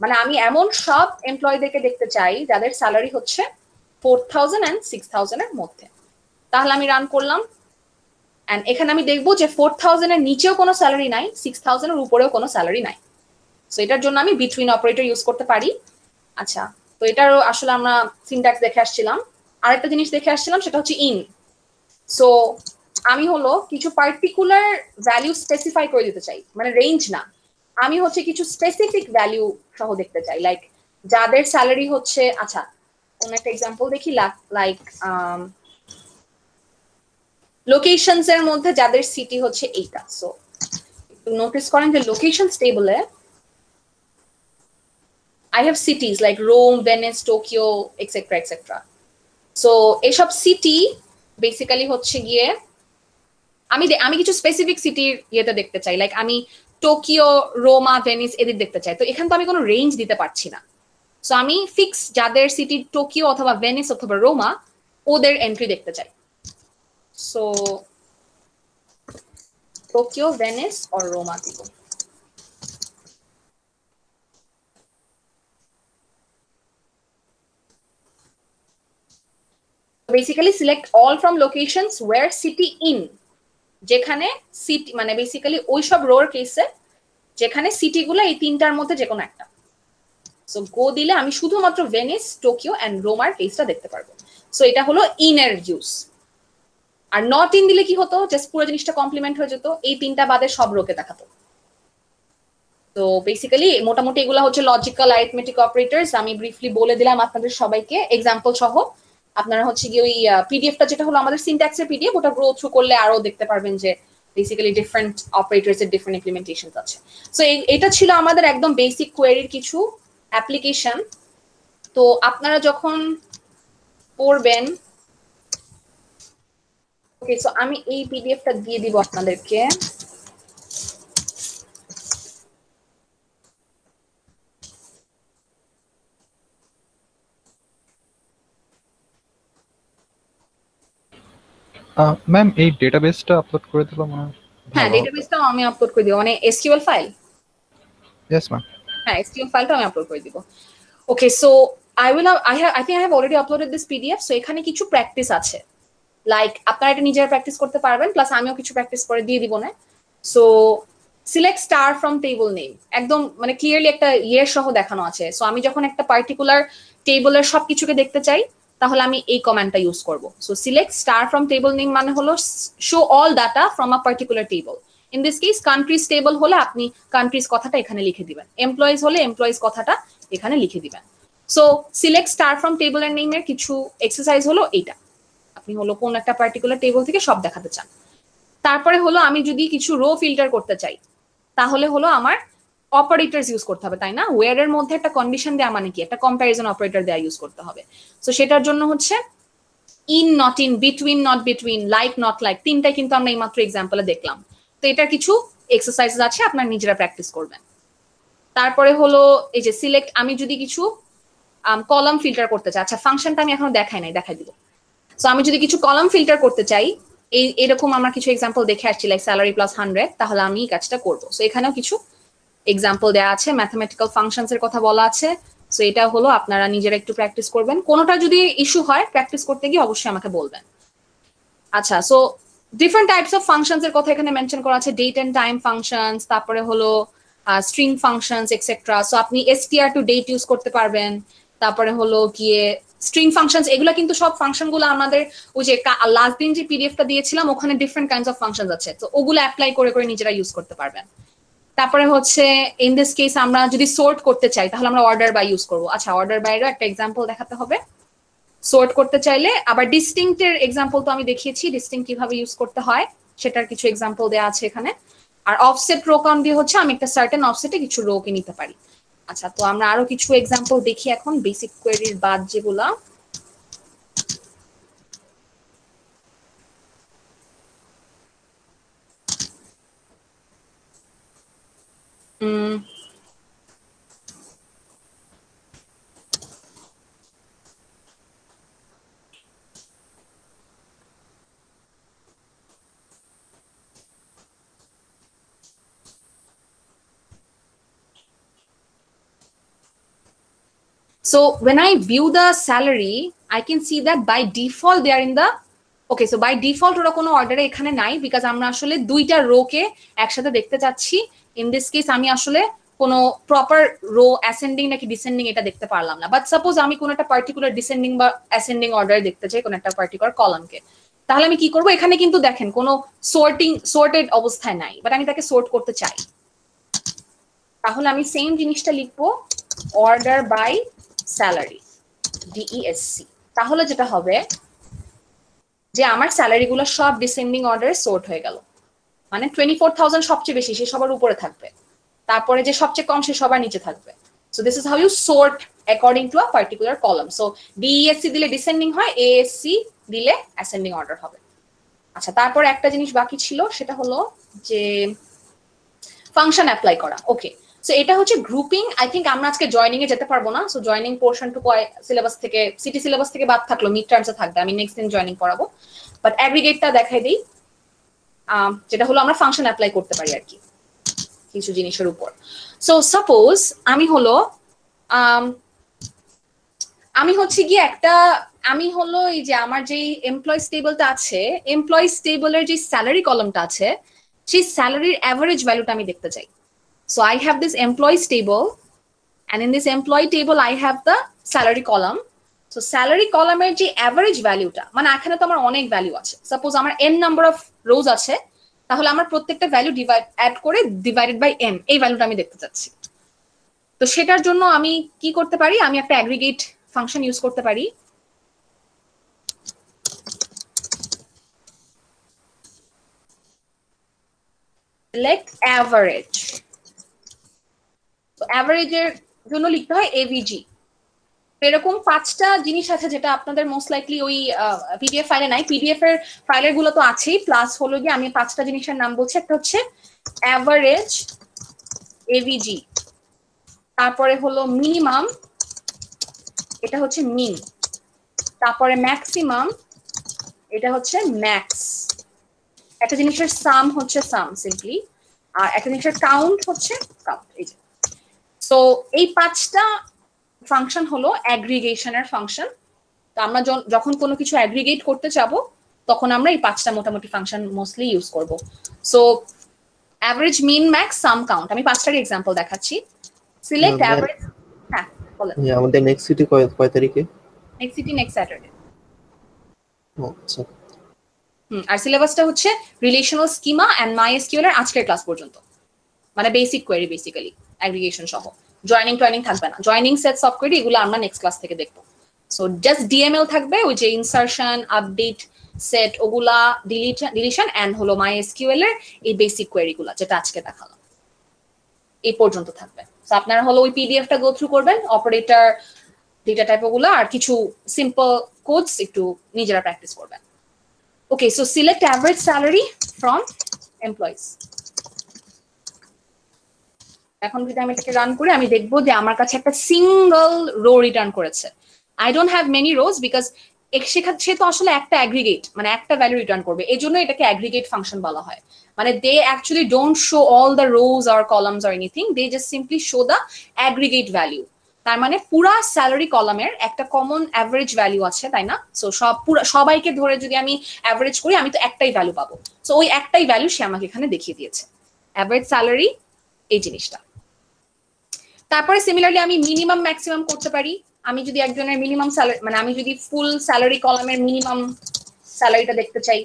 মানে আমি এমন সব এমপ্লয়ীদেরকে দেখতে চাই যাদের স্যালারি হচ্ছে 4,000 and 6,000 এর মধ্যে। তাহলে আমি রান করলাম, এন্ড এখানে আমি দেখবো যে 4,000 এর নিচেও কোনো স্যালারি নাই, 6,000 এর উপরেও কোনো স্যালারি নাই। সো এটার জন্য আমি বিটুইন অপারেটর ইউজ করতে পারি। আচ্ছা, তো এটারও আসলে আমরা সিনট্যাক্স দেখে আসছিলাম। আরেকটা জিনিস দেখে আসছিলাম সেটা হচ্ছে ইন। সো আমি হলো কিছু পার্টিকুলার ভ্যালু স্পেসিফাই করে দিতে চাই, মানে রেঞ্জ না, আমি হচ্ছে কিছু স্পেসিফিক ভ্যালু সহ দেখতে চাই, লাইক যাদের স্যালারি হচ্ছে, আচ্ছা কোন একটা এক্সাম্পল দেখি, লাইক লোকেশনস এর মধ্যে যাদের সিটি হচ্ছে এইটা। সো একটু নোটিস করেন যে লোকেশনস টেবলে I have cities like Rome, Venice, Tokyo, etc., etc. So এইসব সিটি বেসিক্যালি হচ্ছে গিয়ে আমি কিছু স্পেসিফিক সিটির ইয়েতে দেখতে চাই, লাইক আমি টোকিও, রোমা, ভেনিস এদের দেখতে চাই। তো এখানে তো আমি কোনো রেঞ্জ দিতে পারছি না, সো আমি ফিক্স যাদের সিটি টোকিও অথবা ভেনিস অথবা রোমা ওদের এন্ট্রি দেখতে চাই। So Tokyo, Venice or Ruma দিব। Basically select all from locations where city in, যেখানে সিটি মানে বেসিক্যালি ওই সব রোর কেসে যেখানে সিটি গুলো এই তিনটার মধ্যে যে কোনো একটা। সো গো দিলে আমি শুধুমাত্র ভেনিস, টোকিও এন্ড রোমার কেসটা দেখতে পারবো। সো এটা হলো ইনের ইউজ। আর নট ইন দিলে কি হতো, জাস্ট পুরো জিনিসটা কমপ্লিমেন্ট হয়ে যেত, এই তিনটা বাদে সব রোকে দেখাতো। তো বেসিক্যালি মোটামুটি এগুলো হচ্ছে লজিক্যাল অ্যারিথমেটিক অপারেটরস। আমি ব্রিফলি বলে দিলাম আপনাদের সবাইকে এক্সাম্পল সহ। আপনারা হচ্ছে কি ওই পিডিএফটা যেটা হলো আমাদের সিনট্যাক্সের পিডিএফ, ওটা গ্রো থ্রু করলে আরো দেখতে পারবেন যে বেসিক্যালি ডিফারেন্ট অপারেটরস এর ডিফারেন্ট ইমপ্লিমেন্টেশনস আছে। সো এটা ছিল আমাদের একদম বেসিক কোয়েরির কিছু অ্যাপ্লিকেশন। তো আপনারা যখন পড়বেন, ওকে, সো আমি এই পিডিএফটা দিয়ে দিব আপনাদেরকে।
ম্যাম এই ডেটাবেসটা আপলোড করে দিলাম মনে হয়।
হ্যাঁ, ডেটাবেসটাও আমি আপলোড করে দিব, মানে এসকিউএল ফাইল।
Yes ma'am.
হ্যাঁ, এসকিউএল ফাইলটা আমি আপলোড করে দিব। Okay, so I think I have already uploaded this PDF. সো এখানে কিছু প্র্যাকটিস আছে, লাইক আপনারা এটা নিজেরা প্র্যাকটিস করতে পারবেন, প্লাস আমিও কিছু প্র্যাকটিস করে দিয়ে দিব না। So select star from table name, একদম মানে ক্লিয়ারলি একটা ইয়ের সহ দেখানো আছে। সো আমি যখন একটা পার্টিকুলার টেবলের সবকিছুকে দেখতে চাই তাহলে আমি এই কমান্ডটা ইউজ করব। So select star from table name মানে হলো show all data from a particular table. In this case countries table হলে আপনি কান্ট্রিজ কথাটা এখানে লিখে দিবেন, এমপ্লয়িজ হলে এমপ্লয়িজ কথাটা এখানে লিখে দিবেন। So select star from table এর নেমের কিছু এক্সারসাইজ হলো এইটা, আপনি হলো কোন একটা পার্টিকুলার টেবল থেকে সব দেখাতে চান। তারপরে হলো আমি যদি কিছু রো ফিল্টার করতে চাই তাহলে হলো আমার অপারেটরস ইউজ করতে হবে, তাই না? ওয়্যার এর মধ্যে একটা কন্ডিশন দেয়া মানে কি, একটা কম্প্যারিজন অপারেটর দেয়া ইউজ করতে হবে। সো সেটার জন্য হচ্ছে in, not in, between, not between, like, not like, তিনটাই কিন্তু আমরা এইমাত্র এক্সাম্পলে দেখলাম। তো এটার কিছু এক্সারসাইজ আছে, আপনার নিজেরা প্র্যাকটিস করবেন। তারপরে হলো এই যে সিলেক্ট, আমি যদি কিছু কলাম ফিল্টার করতে চাই, আচ্ছা ফাংশনটা আমি এখনো দেখাই নাই, দেখাই দিব। সো আমি যদি কিছু কলাম ফিল্টার করতে চাই, এরকম আমরা কিছু এক্সাম্পল দেখে আসছি, লাইক স্যালারি প্লাস 100, তাহলে আমি এই কাজটা করবো। সো এখানেও কিছু এক্সাম্পল দেওয়া আছে, ম্যাথমেটিক্যাল ফাংশনস এর কথা বলা আছে। সো এটা হলো আপনারা নিজেরা একটু প্র্যাকটিস করবেন, কোনোটা যদি ইস্যু হয় প্র্যাকটিস করতে গিয়ে অবশ্যই আমাকে বলবেন। আচ্ছা, so different types of functions এর কথা এখানে মেনশন করা আছে, ডেট এন্ড টাইম ফাংশনস, তারপরে হলো স্ট্রিং ফাংশনস এক্সেট্রা। সো আপনি str টু ডেট ইউজ করতে পারবেন, তারপরে হলো গিয়ে স্ট্রিং ফাংশনস, এগুলো কিন্তু সব ফাংশন গুলো আমাদের ওই যে লাস্ট দিন যে পিডিএফটা দিয়েছিলাম ওখানে ডিফারেন্ট কাইন্ডস অফ ফাংশনস আছে, তো ওগুলো অ্যাপ্লাই করে করে নিজেরা ইউজ করতে পারবেন। তারপরে হচ্ছে ইন দিস কেস আমরা যদি সর্ট করতে চাই তাহলে আমরা অর্ডার বাই ইউজ করবো। আচ্ছা, অর্ডার বাইরেও একটা এক্সাম্পল দেখাতে হবে। সর্ট করতে চাইলে আবার ডিস্টিংক্টের এক্সাম্পল তো আমি দেখিয়েছি, ডিস্টিংক্ট কিভাবে ইউজ করতে হয় সেটার কিছু এক্সাম্পল দেওয়া আছে এখানে। আর অফসেট রো কাউন্ট দিয়ে হচ্ছে আমি একটা সার্টেন অফসেটে কিছু রো কে নিতে পারি। আচ্ছা, তো আমরা আরো কিছু এক্সাম্পল দেখি এখন, বেসিক কোয়েরির বাদ যেগুলা। So when I view the salary, I can see that by default they are in the, okay, so by default ওরা কোনো অর্ডারে এখানে নাই, বিকজ আমরা আসলে দুইটা রো কে একসাথে দেখতে চাচ্ছি। ইন দিস কেস আমি আসলে কোনো প্রপার রো অ্যাসেন্ডিং নাকি ডিসেন্ডিং এটা দেখতে পারলাম না। বাট সাপোজ আমি কোনো একটা পার্টিকুলার ডিসেন্ডিং বা অ্যাসেন্ডিং অর্ডারে দেখতে চাই কোনো একটা পার্টিকুলার কলামকে, তাহলে আমি কি করবো, এখানে কিন্তু দেখেন কোনো সর্টেড অবস্থায় নাই, বাট আমি তাকে সর্ট করতে চাই, তাহলে আমি সেম জিনিসটা লিখবো অর্ডার বাই স্যালারি, DESC। তাহলে যেটা হবে যে আমার স্যালারি গুলো সব ডিসেন্ডিং অর্ডারে সর্ট হয়ে গেল, মানে 24,000 সবচেয়ে বেশি, সে সবার উপরে থাকবে, তারপরে যে সবচেয়ে কম সে সবার নিচে থাকবে। So this is how you sort according to a particular column. So DESC দিলে ডিসেন্ডিং হয়, ASC দিলে অ্যাসেন্ডিং অর্ডার হবে। আচ্ছা, তারপর একটা জিনিস বাকি ছিল, সেটা হলো যে ফাংশন অ্যাপ্লাই করা। ওকে, সো এটা হচ্ছে গ্রুপিং। আই থিঙ্ক আমরা আজকে জয়নিং এ যেতে পারবো না, সো জয়নিং পোর্শনটুকু সিলেবাস থেকে, সিটি সিলেবাস থেকে বাদ থাকলো, মিড টার্মসে থাকবে, আমি নেক্সট দিন জয়নিং পড়াবো। বাট অ্যাগ্রিগেটটা দেখাই দিই, যেটা হলো আমরা ফাংশন অ্যাপ্লাই করতে পারি আর কি কিছু জিনিসের উপর। সো সাপোজ আমি হচ্ছে গিয়ে আমি হলো এই যে আমার যে এমপ্লয়িজ টেবলটা আছে, এমপ্লয়িজ টেবলের যে স্যালারি কলামটা আছে, সেই স্যালারির অ্যাভারেজ ভ্যালুটা আমি দেখতে চাই। So I have this employees table, and in this employee table I have the salary column. So salary column এর যে অ্যাভারেজ ভ্যালুটা, মানে এখানে তো আমার অনেক ভ্যালু আছে, সাপোজ আমার n নাম্বার অফ রোজ আছে, তাহলে আমার প্রত্যেকটা ভ্যালু অ্যাড করে ডিভাইডেড বাই n, এই ভ্যালুটা আমি দেখতে চাচ্ছি। তো সেটার জন্য আমি কি করতে পারি, আমি একটা অ্যাগ্রিগেট ফাংশন ইউজ করতে পারি। select average, তো অ্যাভারেজের জন্য লিখতে হয় AVG। এরকম 5টা জিনিস আছে যেটা আপনাদের মোস্ট লাইকলি ওই পিডিএফ ফাইলে নাই, পিডিএফ এর ফাইলের গুলো তো আছেই, প্লাস হলো গিয়ে আমি 5টা জিনিসের নাম বলছি। একটা হচ্ছে অ্যাভারেজ AVG, তারপরে হলো মিনিমাম, এটা হচ্ছে মিন, তারপরে ম্যাক্সিমাম, এটা হচ্ছে ম্যাক্স, একটা জিনিসের সাম হচ্ছে সাম সিম্পলি, আর একটা জিনিসের কাউন্ট হচ্ছে কাউন্ট। এই যে, সো এই 5টা ফাংশন হলো অ্যাগ্রিগেশনের ফাংশন। তো আমরা যখন কোনো কিছু অ্যাগ্রিগেট করতে চাবো, তখন আমরা এই 5টা মোটামুটি ফাংশন মোস্টলি ইউজ করব। সো অ্যাভারেজ, মিন, ম্যাক্স, সাম, কাউন্ট, আমি 5টার এক্সাম্পল দেখাচ্ছি। Select average. হ্যাঁ বলেন।
আমাদের নেক্সট সিটি কয় তারিখে?
Next city next Saturday.
আচ্ছা,
আর সিলেবাসটা হচ্ছে রিলেশনাল স্কিমা এন্ড মাইএসকিউএল এর আজকের ক্লাস পর্যন্ত, মানে বেসিক কোয়েরি বেসিক্যালি অ্যাগ্রিগেশন সহ, জয়নিং থাকবে না, জয়নিং সেট সব কোয়েরি এগুলো আমরা নেক্সট ক্লাস থেকে দেখবো। সো জাস্ট ডিএমএল থাকবে, ওই যে ইনসারশন, আপডেট, সেট, ওগুলা, ডিলিশন এন্ড হলো মাইএসকিউএল এর এই বেসিক কোয়েরি গুলা যেটা আজকে দেখালাম, এই পর্যন্ত থাকবে। সো আপনারা হলো ওই পিডিএফটা গো থ্রু করবেন, অপারেটর, ডেটা টাইপ ওগুলা, আর কিছু সিম্পল কোডস একটু নিজেরা প্র্যাকটিস করবেন। Okay, so select average salary from employees. এখন যদি আমি এটাকে রান করি, আমি দেখবো যে আমার কাছে একটা সিঙ্গল রো রিটার্ন করেছে। I don't have many rows because সে তো আসলে একটা অ্যাগ্রিগেট, মানে একটা ভ্যালু রিটার্ন করবে, এই জন্য এটাকে অ্যাগ্রিগেট ফাংশন বলা হয়। মানে they actually don't show all the rows or columns or anything, they just simply show the aggregate value. তার মানে পুরা স্যালারি কলামের একটা কমন অ্যাভারেজ ভ্যালু আছে, তাই না? সো সবাইকে ধরে যদি আমি অ্যাভারেজ করি, আমি তো একটাই ভ্যালু পাবো। সো ওই একটাই ভ্যালু সে আমাকে এখানে দেখিয়ে দিয়েছে, অ্যাভারেজ স্যালারি, এই জিনিসটা। তারপরে সিমিলারলি আমি মিনিমাম ম্যাক্সিমাম করতে পারি। আমি যদি একজনের মিনিমাম স্যালারি, মানে আমি যদি ফুল স্যালারি কলামের মিনিমাম স্যালারিটা দেখতে চাই,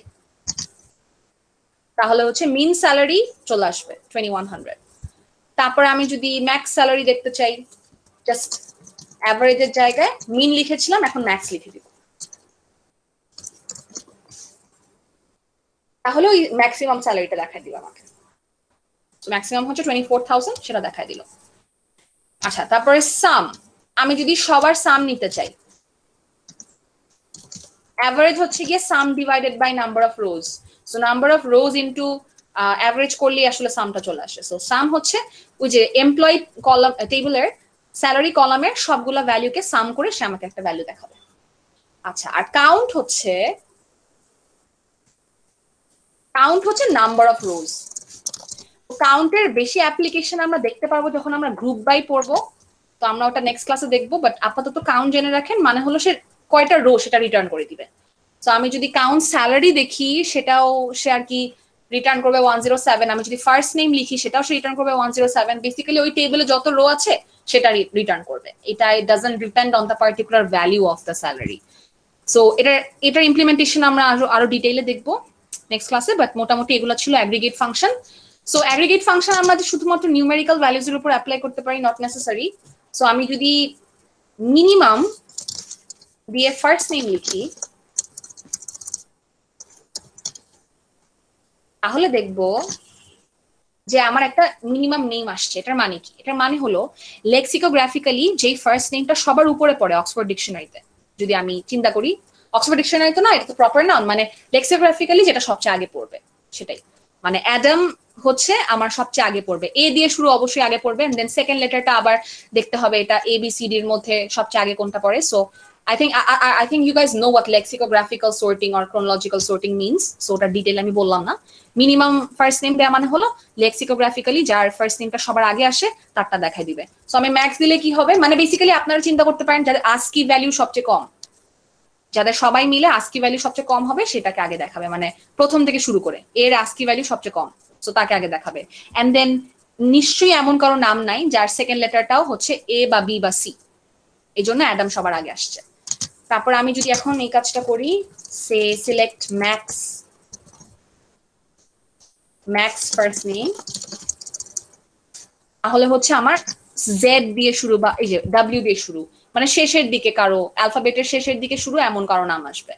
তাহলে হচ্ছে মিন স্যালারি চলে আসবে 2100। তারপরে আমি যদি ম্যাক্স স্যালারি দেখতে চাই, জাস্ট অ্যাভারেজের জায়গায় মিন লিখেছিলাম, এখন ম্যাক্স লিখে দিব, তাহলে ওই ম্যাক্সিমাম স্যালারিটা দেখাই দিল আমাকে। ম্যাক্সিমাম হচ্ছে 24,000, সেটা দেখাই দিল। আচ্ছা, তারপরে সাম, আমি যদি সবার সাম নিতে চাই, অ্যাভারেজ হচ্ছে গিয়ে sum divided by number of rows. So number of rows into average করলে আসলে সামটা চলে আসে। সো সাম হচ্ছে ওই যে এমপ্লয়ি কলাম টেবিলের স্যালারি কলামের সবগুলা ভ্যালুকে সাম করে সে আমাকে একটা ভ্যালু দেখাবে। আচ্ছা, আর কাউন্ট হচ্ছে নাম্বার অফ রোজ। কাউন্টের বেশি অ্যাপ্লিকেশন আমরা দেখতে পারবো যখন আমরা গ্রুপ বাই পড়বো, তো আমরা ওটা নেক্সট ক্লাসে দেখবো। বাট আপাতত কাউন্ট জেনে রাখেন, মানে হলো সে কয়টা রো সেটা রিটার্ন করে দিবে। তো আমি যদি কাউন্ট স্যালারি দেখি, সেটাও সে আর কি রিটার্ন করবে 107। আমি যদি ফার্স্ট নেম লিখি, সেটাও সে রিটার্ন করবে 107। বেসিক্যালি ওই টেবিলে যত রো আছে সেটা রিটার্ন করবে। এটা doesn't depend on the particular value of the salary. So এটার ইমপ্লিমেন্টেশন আমরা আরো ডিটেইলে দেখবো নেক্সট ক্লাসে। বাট মোটামুটি এগুলো ছিল aggregate function. So aggregate function আমরা শুধুমাত্র নিউমেরিক্যাল ভ্যালুজের উপর অ্যাপ্লাই করতে পারি, নট নেসেসারি। সো আমি যদি মিনিমাম দিয়ে ফার্স্ট নেম লিখি, তাহলে দেখবো যে আমার একটা মিনিমাম নেম আসছে, এটার মানে কি? এটার মানে হলো লেক্সিকোগ্রাফিক্যালি যেই ফার্স্ট নেমটা সবার উপরে পড়ে অক্সফোর্ড ডিকশনারিতে, যদি আমি চিন্তা করি, অক্সফোর্ড ডিকশনারি তো না, এটা তো প্রপার নাউন, মানে লেক্সিকোগ্রাফিক্যালি যেটা সবচেয়ে আগে পড়বে সেটাই, মানে অ্যাডাম হচ্ছে আমার সবচেয়ে আগে পড়বে, এ দিয়ে শুরু অবশ্যই আগে পড়বে, এন্ড দেন সেকেন্ড লেটারটা আবার দেখতে হবে এটা এ বি সি ডির মধ্যে সবচেয়ে আগে কোনটা পড়ে। So I think you guys know what lexicographical sorting or chronological sorting means. So ওটা ডিটেইল আমি বললাম না। মিনিমাম ফার্স্ট নেম দেয়া মানে হলো লেক্সিকোগ্রাফিক্যালি যার ফার্স্ট নেমটা সবার আগে আসে তারটা দেখাই দিবে। সো আমি ম্যাক্স দিলে কি হবে, মানে বেসিক্যালি আপনারা চিন্তা করতে পারেন যাদের আস্কি ভ্যালু সবচেয়ে কম, যাদের সবাই মিলে আস্কি ভ্যালু সবচেয়ে কম হবে সেটাকে আগে দেখাবে, মানে প্রথম থেকে শুরু করে এর আস্কি ভ্যালু সবচেয়ে কম, সো তাকে আগে দেখাবে। এন্ড দেন নিশ্চয়ই এমন কারো নাম নাই যার সেকেন্ড লেটারটাও হচ্ছে এ বা বি বা সি, এই জন্য অ্যাডাম সবার আগে আসছে। তারপর আমি যদি এখন এই কাজটা করি, সে সিলেক্ট ম্যাক্স ফার্স্ট নেম, তাহলে হচ্ছে আমার জেড দিয়ে শুরু বা এই যে ডাব্লিউ দিয়ে শুরু, মানে শেষের দিকে কারো অ্যালফাবেটের শেষের দিকে শুরু এমন কারো নাম আসবে।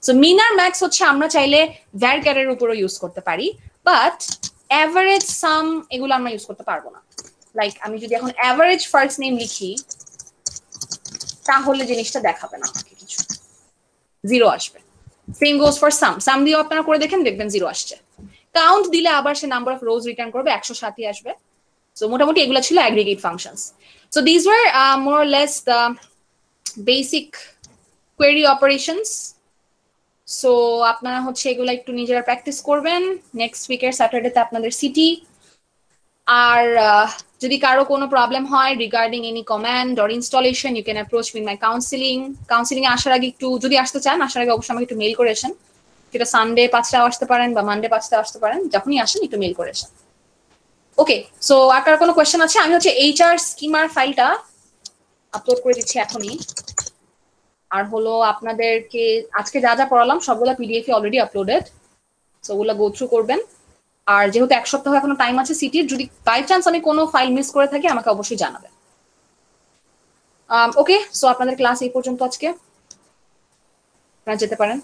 সো মিন আর ম্যাক্স হচ্ছে আমরা চাইলে ভ্যারক্যারের উপরও ইউজ করতে পারি, বাট অ্যাভারেজ সাম এগুলো আমরা ইউজ করতে পারবো না। লাইক আমি যদি এখন অ্যাভারেজ ফার্স্ট নেম লিখি তাহলে জিনিসটা দেখাবে না আমাকে, কিছু জিরো আসবে। সেম গোজ ফর সাম দিয়েও আপনারা করে দেখেন, দেখবেন জিরো আসছে। কাউন্ট দিলে আবার সে নাম্বার অফ রোজ রিটার্ন করবে, 107 আসবে। সো মোটামুটি এগুলো ছিল aggregate functions. So this were more or less the basic query operations. So আপনারা হচ্ছে এগুলো একটু নিজেরা প্র্যাকটিস করবেন। নেক্সট উইকের স্যাটারডেতে আপনাদের সিটি। আর যদি কারো কোনো প্রবলেম হয় regarding any command or installation, you can approach with my counselling এ আসার আগে একটু, যদি আসতে চান আসার আগে অবশ্যই আমাকে একটু মেইল করে আসেন, সেটা সানডে 5টায় আসতে পারেন বা মানডে 5টায় আসতে পারেন, যখনই আসেন একটু মেইল করে আসেন। ওকে, সো আর কার কোনো কোয়েশ্চেন আছে? আমি হচ্ছে এইচআর স্কিমার ফাইলটা আপলোড করে দিচ্ছি এখনই। আর হলো আপনাদেরকে আজকে যা যা পড়ালাম সবগুলো পিডিএফ এ অলরেডি আপলোডেড, সো ওগুলো গো থ্রু করবেন। আর যেহেতু 1 সপ্তাহ এখনো টাইম আছে সিটির, যদি বাই চান্স আমি কোনো ফাইল মিস করে থাকি আমাকে অবশ্যই জানাবেন। ওকে, সো আপনাদের ক্লাস এই পর্যন্ত আজকে, আপনারা যেতে পারেন।